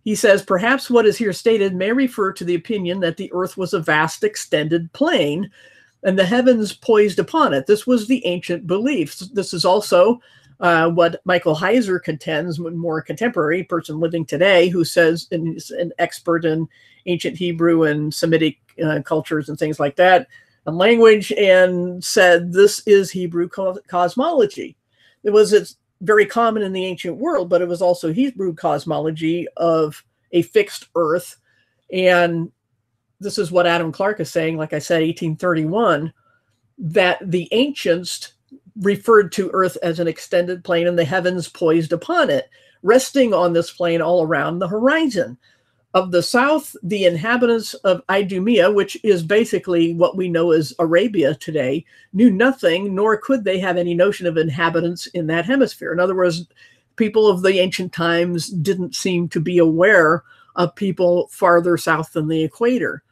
he says, perhaps what is here stated may refer to the opinion that the earth was a vast extended plain and the heavens poised upon it. This was the ancient belief. This is also what Michael Heiser contends, a more contemporary person living today, who says, and is an expert in ancient Hebrew and Semitic cultures and things like that, and language, and said this is Hebrew cosmology. It's very common in the ancient world, but it was also Hebrew cosmology of a fixed earth. And this is what Adam Clarke is saying, like I said, 1831, that the ancients referred to Earth as an extended plane and the heavens poised upon it, resting on this plane all around the horizon. Of the south, the inhabitants of Idumea, which is basically what we know as Arabia today, knew nothing, nor could they have any notion of inhabitants in that hemisphere. In other words, people of the ancient times didn't seem to be aware of people farther south than the equator.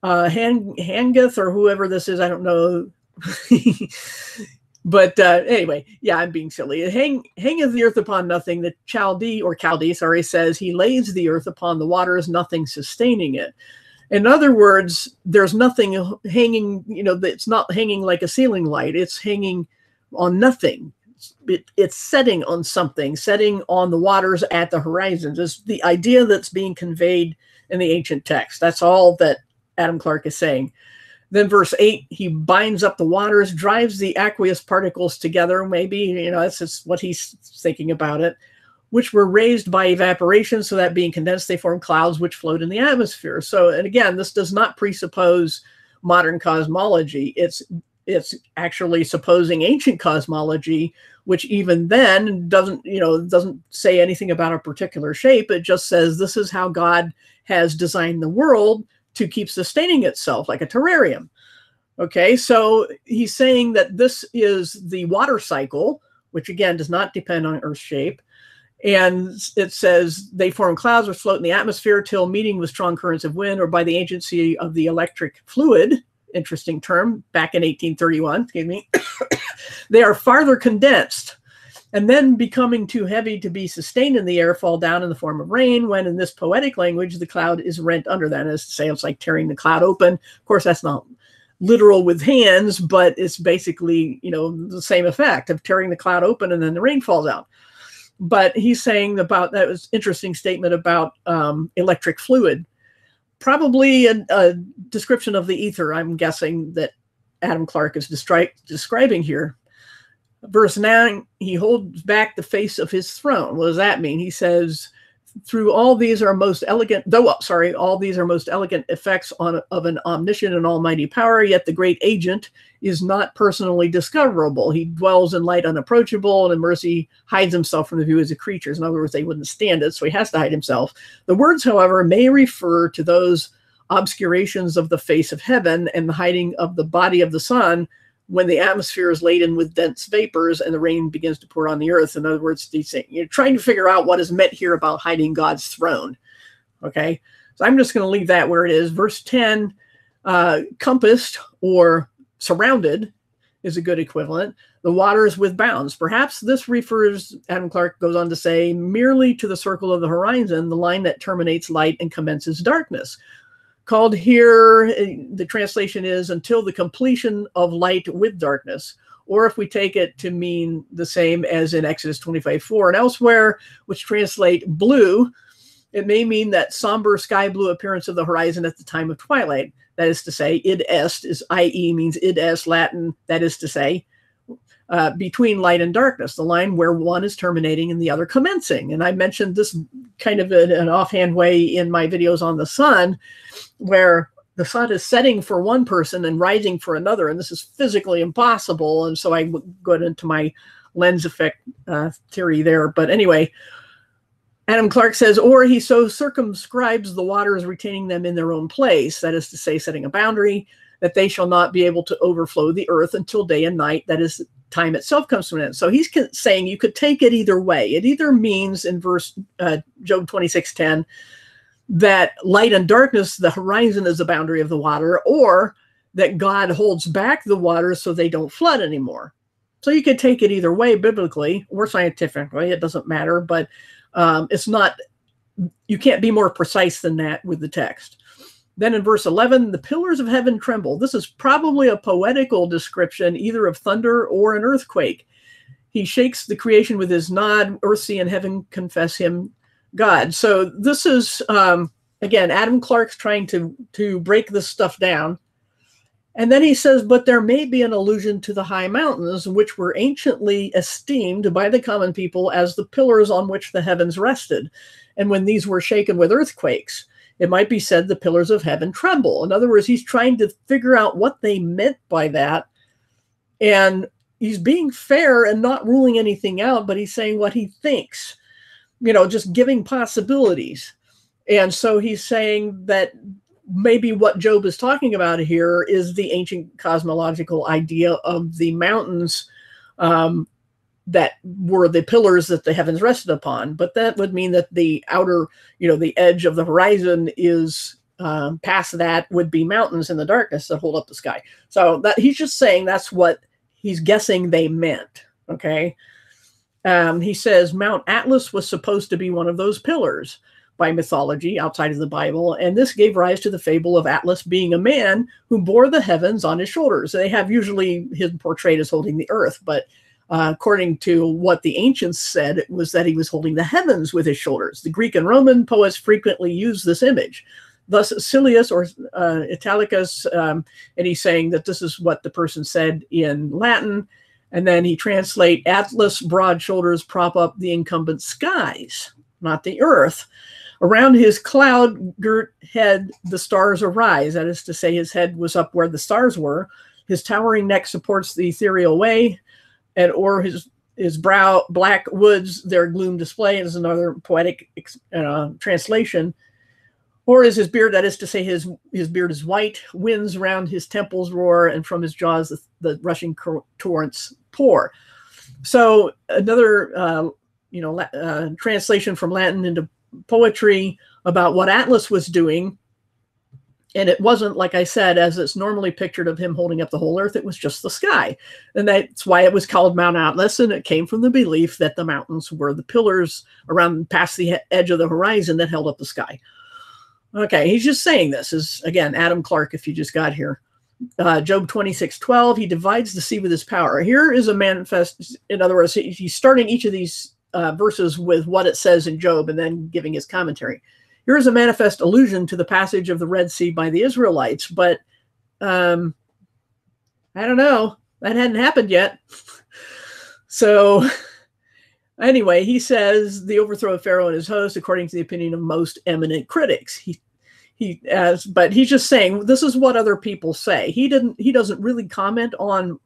Hangeth, or whoever this is, I don't know. But anyway, yeah, I'm being silly. Hangeth the earth upon nothing. The Chaldee, says he lays the earth upon the waters, nothing sustaining it. In other words, there's nothing hanging, it's not hanging like a ceiling light. It's hanging on nothing. It's setting on something, setting on the waters at the horizon. It's the idea that's being conveyed in the ancient text. That's all that Adam Clarke is saying. Then verse 8, he binds up the waters, drives the aqueous particles together. Maybe, that's just what he's thinking about it, which were raised by evaporation, so that being condensed, they form clouds which float in the atmosphere. So, and again, this does not presuppose modern cosmology. It's actually supposing ancient cosmology, which even then doesn't say anything about a particular shape. It just says this is how God has designed the world to keep sustaining itself, like a terrarium. Okay, so he's saying that this is the water cycle, which again does not depend on Earth's shape. And it says they form clouds which float in the atmosphere till meeting with strong currents of wind or by the agency of the electric fluid, interesting term, back in 1831, excuse me, they are farther condensed and then becoming too heavy to be sustained in the air, fall down in the form of rain, when in this poetic language, the cloud is rent under them. As to say, it's like tearing the cloud open. Of course, that's not literal with hands, but it's basically, the same effect of tearing the cloud open and then the rain falls out. But he's saying about, that was interesting statement about electric fluid, probably a description of the ether, I'm guessing, that Adam Clarke is describing here. Verse 9, he holds back the face of his throne. What does that mean? He says, all these are most elegant effects of an omniscient and almighty power, yet the great agent is not personally discoverable. He dwells in light unapproachable, and in mercy hides himself from the view of the creatures. In other words, they wouldn't stand it, so he has to hide himself. The words, however, may refer to those obscurations of the face of heaven and the hiding of the body of the sun, when the atmosphere is laden with dense vapors and the rain begins to pour on the earth. In other words, you're trying to figure out what is meant here about hiding God's throne. Okay, so I'm just going to leave that where it is. Verse 10, compassed or surrounded is a good equivalent. The waters with bounds. Perhaps this refers, Adam Clarke goes on to say, merely to the circle of the horizon, the line that terminates light and commences darkness. Called here, the translation is until the completion of light with darkness. Or if we take it to mean the same as in Exodus 25:4 and elsewhere, which translate blue, it may mean that somber sky blue appearance of the horizon at the time of twilight. That is to say, id est is i.e. means id est Latin, that is to say, between light and darkness, the line where one is terminating and the other commencing. And I mentioned this kind of in an offhand way in my videos on the sun, where the sun is setting for one person and rising for another, and this is physically impossible. And so I got into my lens effect theory there. But anyway, Adam Clarke says, or he so circumscribes the waters, retaining them in their own place, that is to say, setting a boundary, that they shall not be able to overflow the earth until day and night, that is, time itself comes to an end. So he's saying you could take it either way. It either means in verse Job 26:10 that light and darkness, the horizon is the boundary of the water, or that God holds back the waters so they don't flood anymore. So you could take it either way, biblically or scientifically. It doesn't matter, but it's not, you can't be more precise than that with the text. Then in verse 11, the pillars of heaven tremble. This is probably a poetical description either of thunder or an earthquake. He shakes the creation with his nod. Earth, sea, and heaven confess him God. So this is, again, Adam Clarke's trying to break this stuff down. And then he says, but there may be an allusion to the high mountains, which were anciently esteemed by the common people as the pillars on which the heavens rested. And when these were shaken with earthquakes, it might be said the pillars of heaven tremble. In other words, he's trying to figure out what they meant by that. And, he's being fair and not ruling anything out, but he's saying what he thinks, just giving possibilities. And so he's saying that maybe what Job is talking about here is the ancient cosmological idea of the mountains that were the pillars that the heavens rested upon. But that would mean that the outer, the edge of the horizon is past that would be mountains in the darkness that hold up the sky. So that he's just saying that's what he's guessing they meant. Okay. He says Mount Atlas was supposed to be one of those pillars by mythology outside of the Bible, and this gave rise to the fable of Atlas being a man who bore the heavens on his shoulders. They have usually him portrayed as holding the earth, but according to what the ancients said, it was that he was holding the heavens with his shoulders. The Greek and Roman poets frequently use this image. Thus, Silius or Italicus, and he's saying that this is what the person said in Latin, and then he translate Atlas' broad shoulders prop up the incumbent skies, not the earth. Around his cloud-girt head, the stars arise. That is to say, his head was up where the stars were. His towering neck supports the ethereal way, and o'er his brow, black woods, their gloom display is another poetic translation. Or is his beard, that is to say, his beard is white, winds around his temples roar, and from his jaws the rushing torrents pour. So another, translation from Latin into poetry about what Atlas was doing. And it wasn't, like I said, as it's normally pictured of him holding up the whole earth. It was just the sky. And that's why it was called Mount Atlas. And it came from the belief that the mountains were the pillars around past the edge of the horizon that held up the sky. Okay, he's just saying this is, again, Adam Clark, if you just got here. Job 26:12, he divides the sea with his power. Here is a manifest, in other words, he's starting each of these verses with what it says in Job and then giving his commentary. Here is a manifest allusion to the passage of the Red Sea by the Israelites, but I don't know. That hadn't happened yet. So anyway, he says the overthrow of Pharaoh and his host, according to the opinion of most eminent critics. But he's just saying this is what other people say. He doesn't really comment on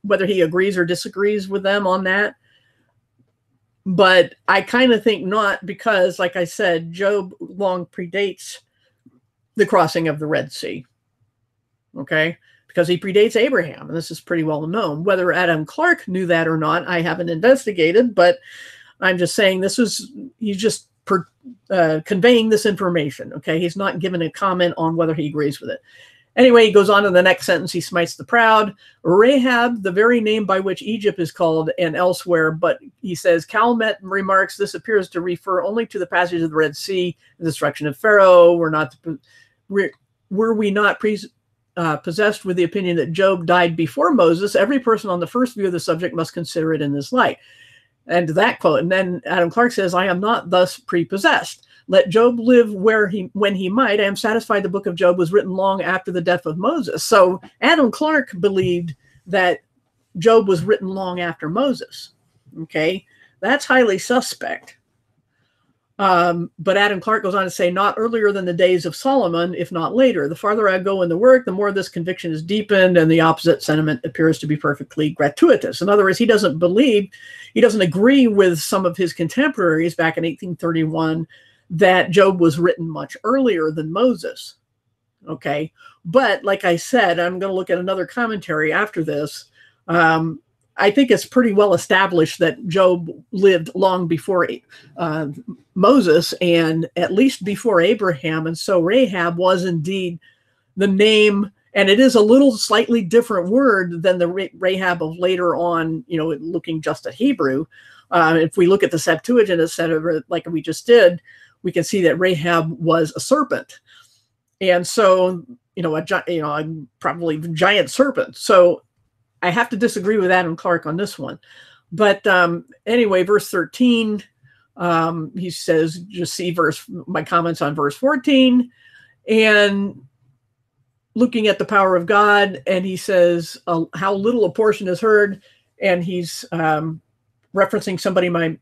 whether he agrees or disagrees with them on that. But I kind of think not, because, like I said, Job long predates the crossing of the Red Sea. Okay? Because he predates Abraham, and this is pretty well known. Whether Adam Clark knew that or not, I haven't investigated, but I'm just saying he's just conveying this information. Okay? He's not giving a comment on whether he agrees with it. Anyway, he goes on to the next sentence. He smites the proud. Rahab, the very name by which Egypt is called, and elsewhere. But he says, Calmet remarks, this appears to refer only to the passage of the Red Sea, the destruction of Pharaoh. Were we not possessed with the opinion that Job died before Moses? Every person on the first view of the subject must consider it in this light. And to that quote, and then Adam Clark says, I am not thus prepossessed. Let Job live when he might. I am satisfied the book of Job was written long after the death of Moses. So Adam Clark believed that Job was written long after Moses. Okay, that's highly suspect. But Adam Clark goes on to say, not earlier than the days of Solomon, if not later. The farther I go in the work, the more this conviction is deepened, and the opposite sentiment appears to be perfectly gratuitous. In other words, he doesn't agree with some of his contemporaries back in 1831 that Job was written much earlier than Moses. Okay. But like I said, I'm going to look at another commentary after this. I think it's pretty well established that Job lived long before Moses, and at least before Abraham. And so Rahab was indeed the name, and it is a little slightly different word than the Rahab of later on, looking just at Hebrew. If we look at the Septuagint, etc., like we just did, we can see that Rahab was a serpent. And so, probably a giant serpent. So I have to disagree with Adam Clark on this one. But anyway, verse 13, he says, just see my comments on verse 14. And looking at the power of God, and he says, how little a portion is heard. And he's referencing somebody named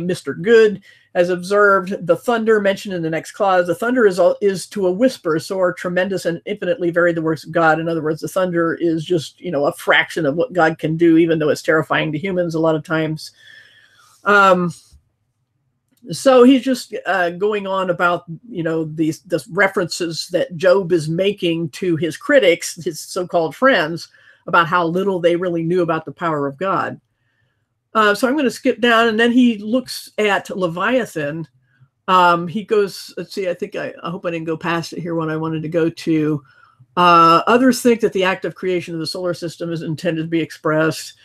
Mr. Good, has observed the thunder mentioned in the next clause. The thunder is to a whisper, so are tremendous and infinitely varied the works of God. In other words, the thunder is just, a fraction of what God can do, even though it's terrifying to humans a lot of times. So he's just going on about, these references that Job is making to his critics, his so-called friends, about how little they really knew about the power of God. So I'm going to skip down, and then he looks at Leviathan. He goes, let's see, I hope I didn't go past it here when I wanted to go to. Others think that the act of creation of the solar system is intended to be expressed.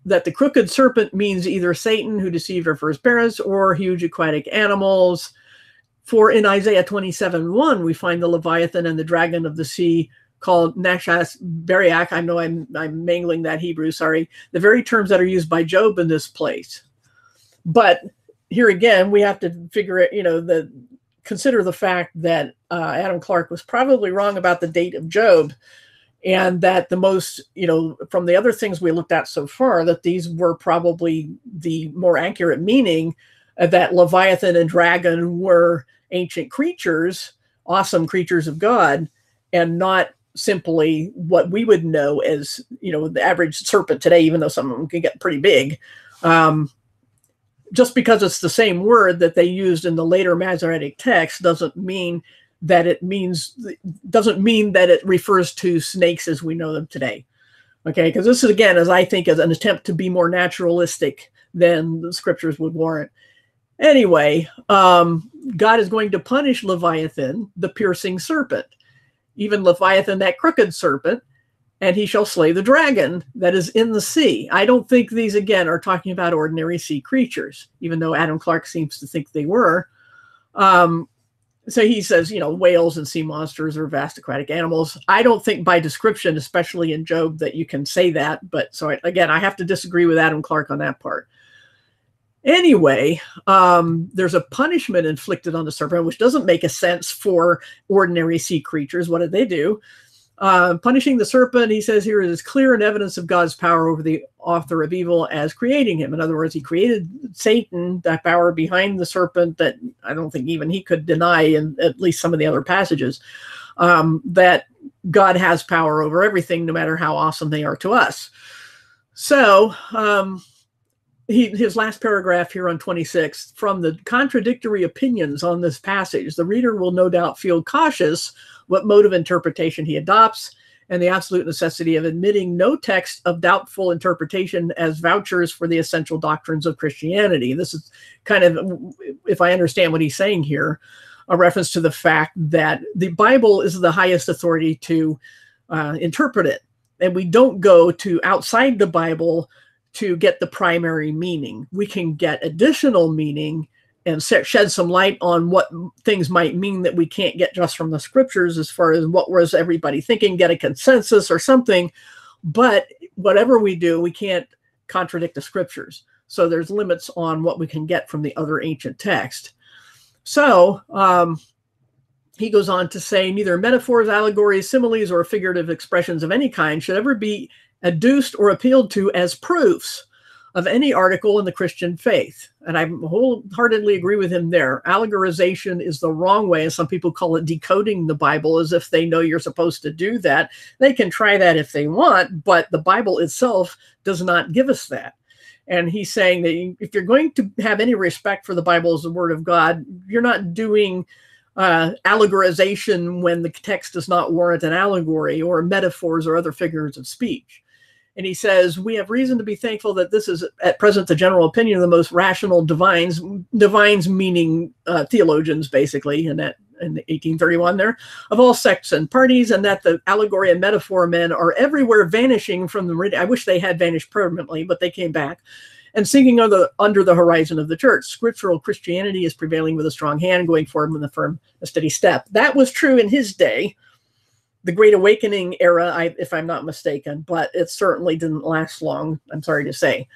That the crooked serpent means either Satan, who deceived our first parents, or huge aquatic animals. For in Isaiah 27:1, we find the Leviathan and the dragon of the sea called Nashas Beriach. I know I'm mangling that Hebrew, sorry. The very terms that are used by Job in this place. But here again, we have to figure it, consider the fact that Adam Clarke was probably wrong about the date of Job. And that the most, from the other things we looked at so far, that these were probably the more accurate meaning, that Leviathan and dragon were ancient creatures, awesome creatures of God, and not simply what we would know as, the average serpent today, even though some of them can get pretty big. Just because it's the same word that they used in the later Masoretic text doesn't mean that it refers to snakes as we know them today. Okay, because this is, again, as I think, as an attempt to be more naturalistic than the scriptures would warrant. Anyway, God is going to punish Leviathan, the piercing serpent, even Leviathan, that crooked serpent, and he shall slay the dragon that is in the sea. I don't think these, again, are talking about ordinary sea creatures, even though Adam Clarke seems to think they were. So he says, whales and sea monsters are vast aquatic animals. I don't think by description, especially in Job, that you can say that. But so again, I have to disagree with Adam Clarke on that part. Anyway, there's a punishment inflicted on the serpent, which doesn't make a sense for ordinary sea creatures. What did they do? Punishing the serpent, he says here, is clear and evidence of God's power over the author of evil as creating him. In other words, he created Satan, that power behind the serpent that I don't think even he could deny in at least some of the other passages, that God has power over everything, no matter how awesome they are to us. So his last paragraph here on 26, from the contradictory opinions on this passage, the reader will no doubt feel cautious what mode of interpretation he adopts, and the absolute necessity of admitting no text of doubtful interpretation as vouchers for the essential doctrines of Christianity. This is kind of, if I understand what he's saying here, a reference to the fact that the Bible is the highest authority to interpret it. And we don't go to outside the Bible to get the primary meaning. We can get additional meaning and shed some light on what things might mean that we can't get just from the scriptures, as far as what was everybody thinking, get a consensus or something. But whatever we do, we can't contradict the scriptures. So there's limits on what we can get from the other ancient text. So he goes on to say, neither metaphors, allegories, similes, or figurative expressions of any kind should ever be adduced or appealed to as proofs of any article in the Christian faith. And I wholeheartedly agree with him there. Allegorization is the wrong way, and some people call it decoding the Bible, as if they know you're supposed to do that. They can try that if they want, but the Bible itself does not give us that. And he's saying that if you're going to have any respect for the Bible as the Word of God, you're not doing allegorization when the text does not warrant an allegory, or metaphors or other figures of speech. And he says, we have reason to be thankful that this is at present the general opinion of the most rational divines meaning theologians, basically, in 1831 there, of all sects and parties, and that the allegory and metaphor men are everywhere vanishing from the, I wish they had vanished permanently, but they came back, and sinking under the horizon of the church. Scriptural Christianity is prevailing with a strong hand, going forward with a firm, a steady step. That was true in his day, the Great Awakening era, if I'm not mistaken, but it certainly didn't last long, I'm sorry to say.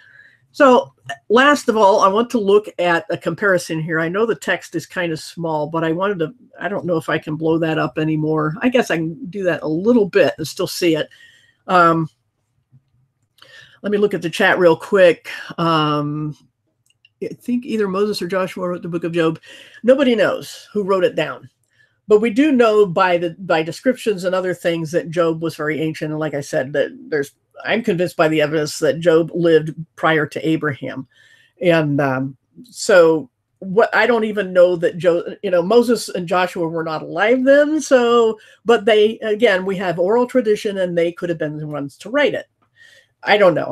So last of all, I want to look at a comparison here. I know the text is kind of small, but I don't know if I can blow that up anymore. I guess I can do that a little bit and still see it. Let me look at the chat real quick. I think either Moses or Joshua wrote the book of Job. Nobody knows who wrote it down. But we do know by descriptions and other things that Job was very ancient. And like I said, that I'm convinced by the evidence that Job lived prior to Abraham. And so what I don't even know that Moses and Joshua were not alive then. So, but we have oral tradition, and they could have been the ones to write it. I don't know.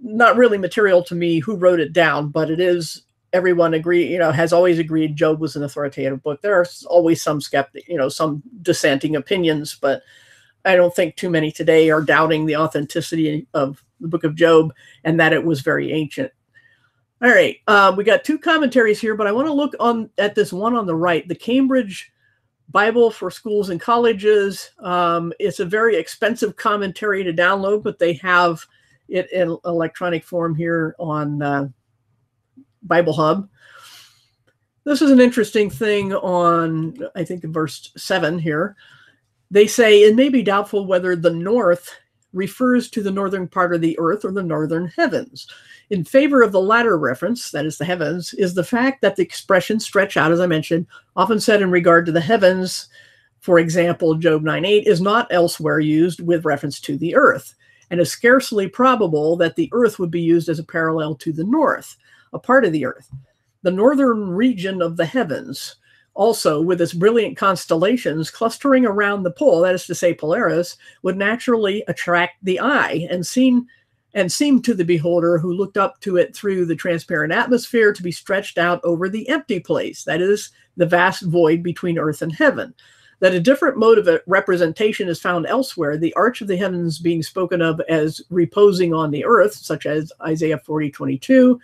Not really material to me who wrote it down, but it is. Everyone has always agreed Job was an authoritative book. There are always some some dissenting opinions, but I don't think too many today are doubting the authenticity of the book of Job and that it was very ancient. All right, we got two commentaries here, but I want to look at this one on the right, the Cambridge Bible for Schools and Colleges. It's a very expensive commentary to download, but they have it in electronic form here on Bible Hub. This is an interesting thing on, I think, verse 7 here. They say, it may be doubtful whether the north refers to the northern part of the earth or the northern heavens. In favor of the latter reference, that is the heavens, is the fact that the expression stretch out, as I mentioned, often said in regard to the heavens, for example, Job 9:8, is not elsewhere used with reference to the earth, and is scarcely probable that the earth would be used as a parallel to the north, a part of the earth. The northern region of the heavens, also with its brilliant constellations clustering around the pole, that is to say Polaris, would naturally attract the eye and seem to the beholder who looked up to it through the transparent atmosphere to be stretched out over the empty place, that is, the vast void between earth and heaven. That a different mode of representation is found elsewhere, the arch of the heavens being spoken of as reposing on the earth, such as Isaiah 40:22.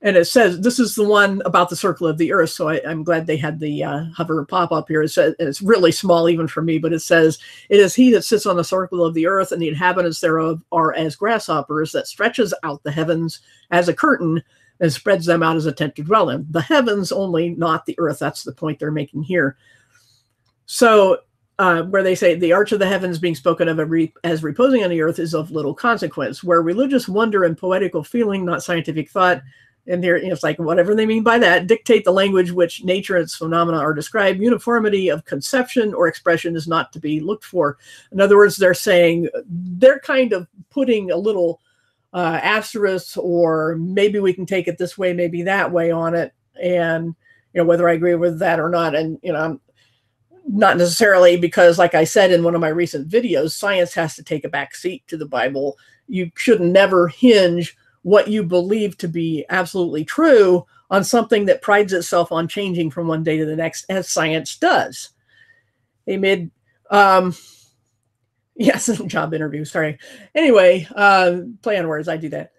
And it says, this is the one about the circle of the earth. So I'm glad they had the hover pop up here. It says, it's really small even for me, but it says, it is he that sits on the circle of the earth, and the inhabitants thereof are as grasshoppers, that stretches out the heavens as a curtain and spreads them out as a tent to dwell in. The heavens only, not the earth. That's the point they're making here. So where they say the arch of the heavens being spoken of as reposing on the earth is of little consequence, where religious wonder and poetical feeling, not scientific thought, and there, it's like whatever they mean by that, dictate the language which nature and its phenomena are described. Uniformity of conception or expression is not to be looked for. In other words, they're saying, they're kind of putting a little asterisk, or maybe we can take it this way, maybe that way on it. And, whether I agree with that or not. And, not necessarily, because like I said in one of my recent videos, science has to take a back seat to the Bible. You should never hinge what you believe to be absolutely true on something that prides itself on changing from one day to the next, as science does. Yes, job interview, sorry. Anyway, play on words, I do that.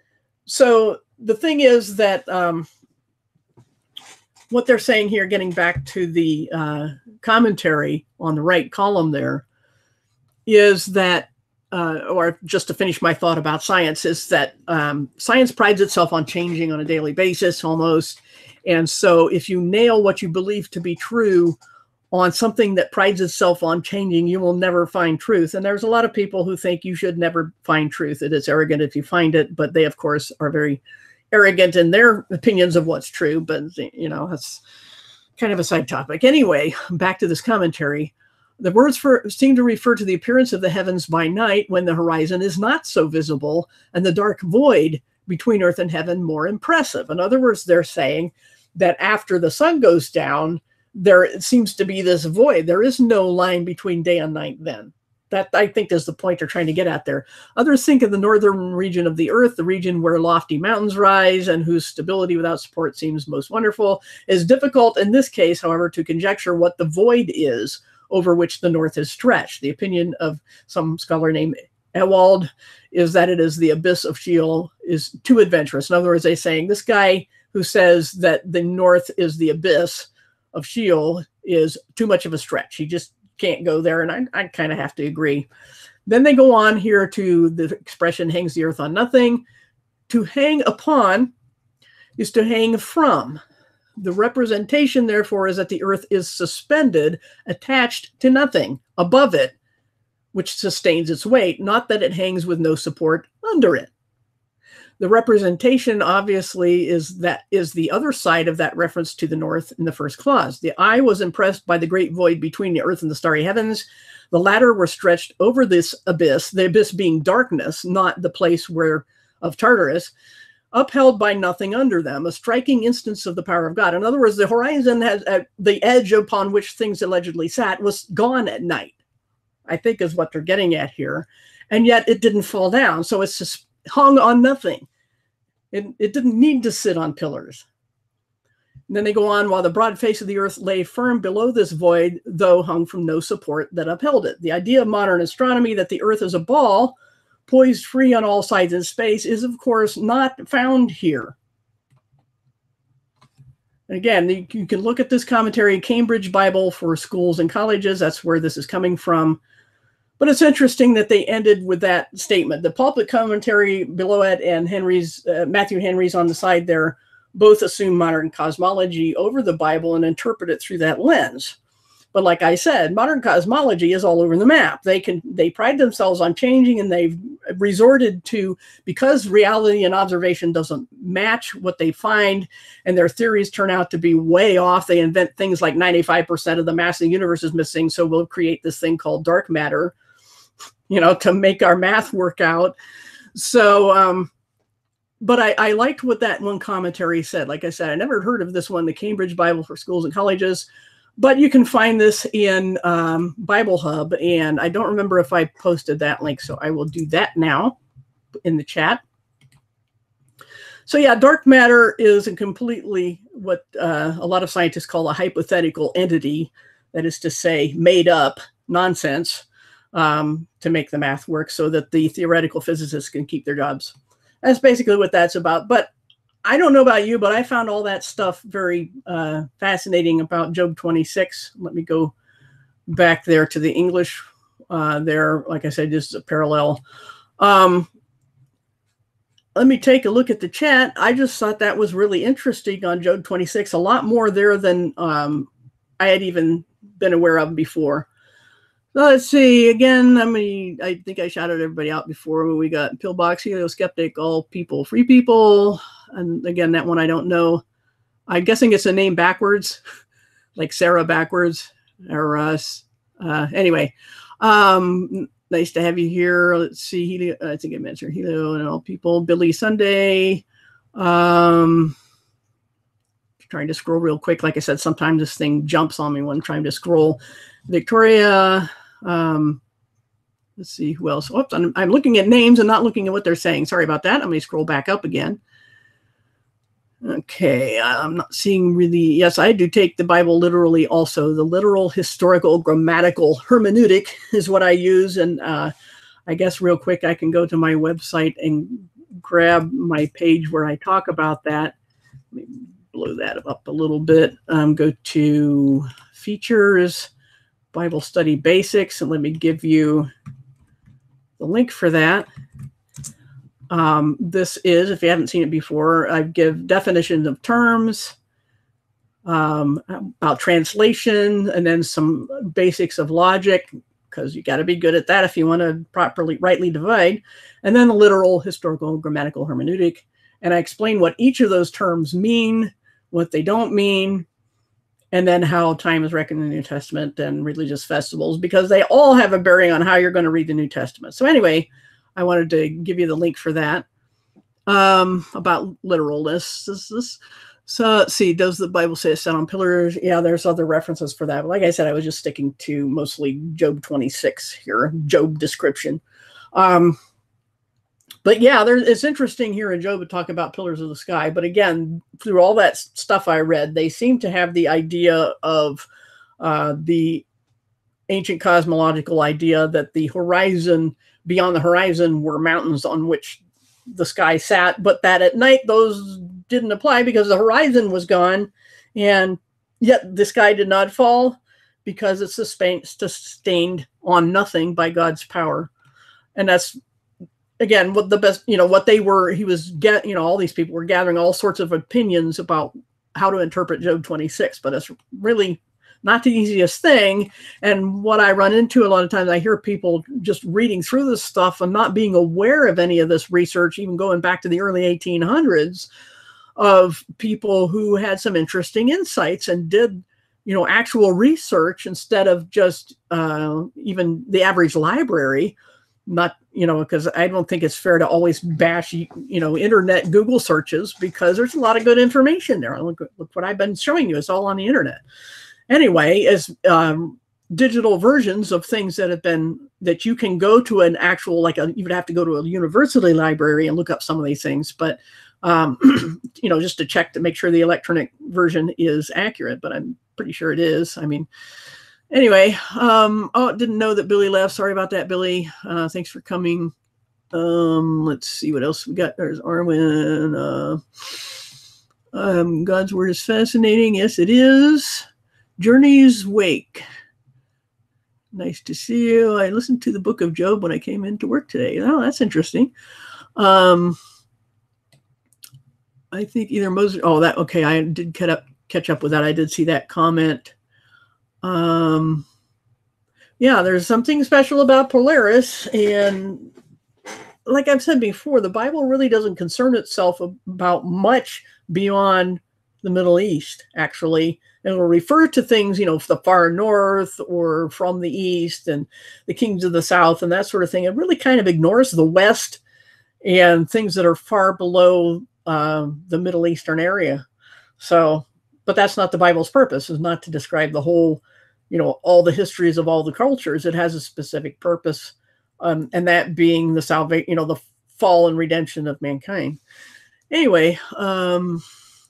So the thing is that what they're saying here, getting back to the commentary on the right column there, is that or just to finish my thought about science, is that science prides itself on changing on a daily basis almost. And so if you nail what you believe to be true on something that prides itself on changing, you will never find truth. And there's a lot of people who think you should never find truth. It is arrogant if you find it, but they, of course, are very arrogant in their opinions of what's true. But, that's kind of a side topic. Anyway, back to this commentary. The words seem to refer to the appearance of the heavens by night when the horizon is not so visible and the dark void between earth and heaven more impressive. In other words, they're saying that after the sun goes down, there seems to be this void. There is no line between day and night then. That, I think, is the point they're trying to get at there. Others think of the northern region of the earth, the region where lofty mountains rise and whose stability without support seems most wonderful. It is difficult in this case, however, to conjecture what the void is over which the north is stretched. The opinion of some scholar named Ewald is that it is the abyss of Sheol is too adventurous. In other words, they're saying this guy who says that the north is the abyss of Sheol is too much of a stretch. He just can't go there, and I kind of have to agree. Then they go on here to the expression hangs the earth on nothing. To hang upon is to hang from. The representation, therefore, is that the earth is suspended, attached to nothing above it, which sustains its weight, not that it hangs with no support under it. The representation obviously is the other side of that reference to the north in the first clause. The eye was impressed by the great void between the earth and the starry heavens. The latter were stretched over this abyss, the abyss being darkness, not the place of Tartarus, upheld by nothing under them, a striking instance of the power of God. In other words, the horizon has the edge upon which things allegedly sat was gone at night, I think is what they're getting at here. And yet it didn't fall down. So it's just hung on nothing. It didn't need to sit on pillars. And then they go on, while the broad face of the earth lay firm below this void, though hung from no support that upheld it. The idea of modern astronomy that the earth is a ball poised free on all sides in space is, of course, not found here. And again, you can look at this commentary, Cambridge Bible for Schools and Colleges. That's where this is coming from. But it's interesting that they ended with that statement. The pulpit commentary below it and Matthew Henry's on the side there both assume modern cosmology over the Bible and interpret it through that lens. But like I said, modern cosmology is all over the map. They pride themselves on changing, and they've resorted to, because reality and observation doesn't match what they find, and their theories turn out to be way off. They invent things like 95% of the mass of the universe is missing, so we'll create this thing called dark matter, to make our math work out. So, but I liked what that one commentary said. Like I said, I never heard of this one, the Cambridge Bible for Schools and Colleges. But you can find this in Bible Hub, and I don't remember if I posted that link, so I will do that now in the chat. So yeah, dark matter is a completely what a lot of scientists call a hypothetical entity, that is to say, made up nonsense to make the math work so that the theoretical physicists can keep their jobs. That's basically what that's about. But I don't know about you, but I found all that stuff very fascinating about Job 26. Let me go back there to the English there. Like I said, just a parallel. Let me take a look at the chat. I just thought that was really interesting on Job 26. A lot more there than I had even been aware of before. So let's see. Again, I think I shouted everybody out before. We got Pillbox, Helio Skeptic, All People, Free People. And again, that one I don't know. I'm guessing it's a name backwards, like Sarah backwards. Or anyway, nice to have you here. Let's see. Helio, I think I mentioned Helio and All People. Billy Sunday. Trying to scroll real quick. Like I said, sometimes this thing jumps on me when I'm trying to scroll. Victoria. Let's see who else. Oops, I'm looking at names and not looking at what they're saying. Sorry about that. Let me scroll back up again. Okay, I'm not seeing really. Yes, I do take the Bible literally also. The literal, historical, grammatical hermeneutic is what I use. And I guess real quick, I can go to my website and grab my page where I talk about that. Let me blow that up a little bit. Go to Features, Bible Study Basics, and let me give you the link for that. This is, if you haven't seen it before, I give definitions of terms, about translation, and then some basics of logic, because you got to be good at that if you want to rightly divide, and then the literal, historical, grammatical hermeneutic. And I explain what each of those terms mean, what they don't mean, and then how time is reckoned in the New Testament and religious festivals, because they all have a bearing on how you're going to read the New Testament. So anyway, I wanted to give you the link for that, about literalness. So let's see, does the Bible say it's set on pillars? Yeah, there's other references for that. But like I said, I was just sticking to mostly Job 26 here, Job description. But yeah, it's interesting here in Job to talk about pillars of the sky. But again, through all that stuff I read, they seem to have the idea of the ancient cosmological idea that the horizon, beyond the horizon, were mountains on which the sky sat, but that at night those didn't apply because the horizon was gone, and yet the sky did not fall because it's sustained on nothing by God's power. And that's, again, what the best, what they were, all these people were gathering all sorts of opinions about how to interpret Job 26, but it's really not the easiest thing. And what I run into a lot of times, I hear people just reading through this stuff and not being aware of any of this research, even going back to the early 1800s, of people who had some interesting insights and did, actual research instead of just even the average library. Not, because I don't think it's fair to always bash, internet Google searches, because there's a lot of good information there. Look what I've been showing you. It's all on the internet. Anyway, as digital versions of things that you can go to an actual, you would have to go to a university library and look up some of these things, but, just to check to make sure the electronic version is accurate, but I'm pretty sure it is. I mean, anyway, didn't know that Billy left. Sorry about that, Billy. Thanks for coming. Let's see what else we got. There's Arwen. God's word is fascinating. Yes, it is. Journey's Wake. Nice to see you. I listened to the book of Job when I came into work today. Oh, that's interesting. I think either Moses. Oh, that okay. I did catch up with that. I did see that comment. Yeah, there's something special about Polaris, and like I've said before, the Bible really doesn't concern itself about much beyond the Middle East, actually. And it will refer to things, the far north or from the east and the kings of the south and that sort of thing. It really kind of ignores the West and things that are far below the Middle Eastern area. So, but that's not the Bible's purpose, is not to describe the whole, all the histories of all the cultures. It has a specific purpose, and that being the salvation, the fall and redemption of mankind. Anyway,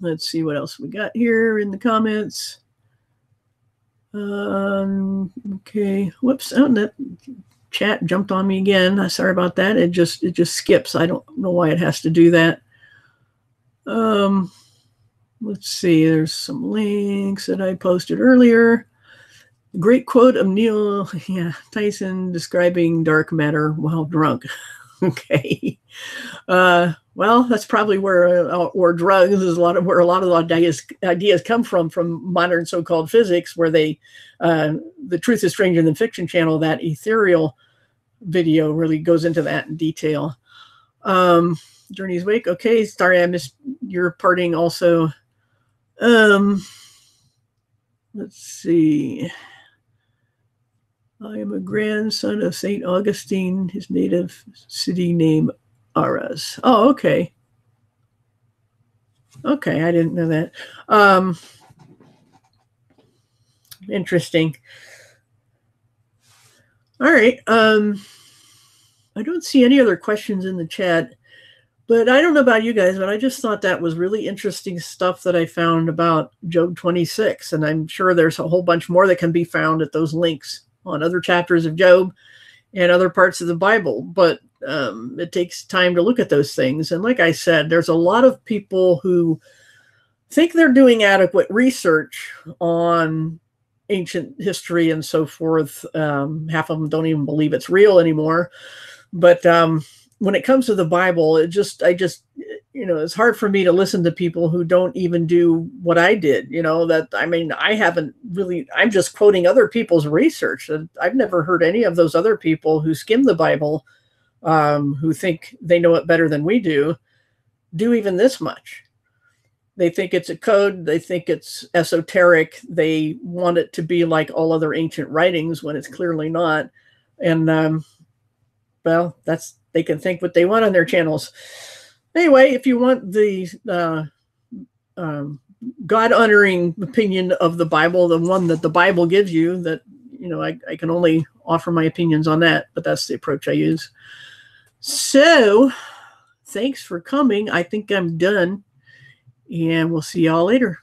let's see what else we got here in the comments. Okay, whoops, that chat jumped on me again. Sorry about that. It just skips. I don't know why it has to do that. Let's see, there's some links that I posted earlier. Great quote of Neil Tyson describing dark matter while drunk. Okay. Well, that's probably where drugs is where a lot of the ideas come from modern so-called physics, where the Truth is Stranger Than Fiction channel, that ethereal video really goes into that in detail. Journey's Wake. Okay, sorry I missed your parting also. Let's see. I am a grandson of St. Augustine, his native city name Arras. Oh, okay. Okay, I didn't know that. Interesting. All right. I don't see any other questions in the chat, but I don't know about you guys, but I just thought that was really interesting stuff that I found about Job 26. And I'm sure there's a whole bunch more that can be found at those links on other chapters of Job and other parts of the Bible. But it takes time to look at those things. And like I said, there's a lot of people who think they're doing adequate research on ancient history and so forth. Half of them don't even believe it's real anymore. But when it comes to the Bible, it's hard for me to listen to people who don't even do what I did. I'm just quoting other people's research. I've never heard any of those other people who skim the Bible, who think they know it better than we do even this much. They think it's a code. They think it's esoteric. They want it to be like all other ancient writings when it's clearly not. And, well, they can think what they want on their channels. Anyway, if you want the God-honoring opinion of the Bible, the one that the Bible gives you, that, I can only offer my opinions on that, but that's the approach I use. So, thanks for coming. I think I'm done, and we'll see y'all later.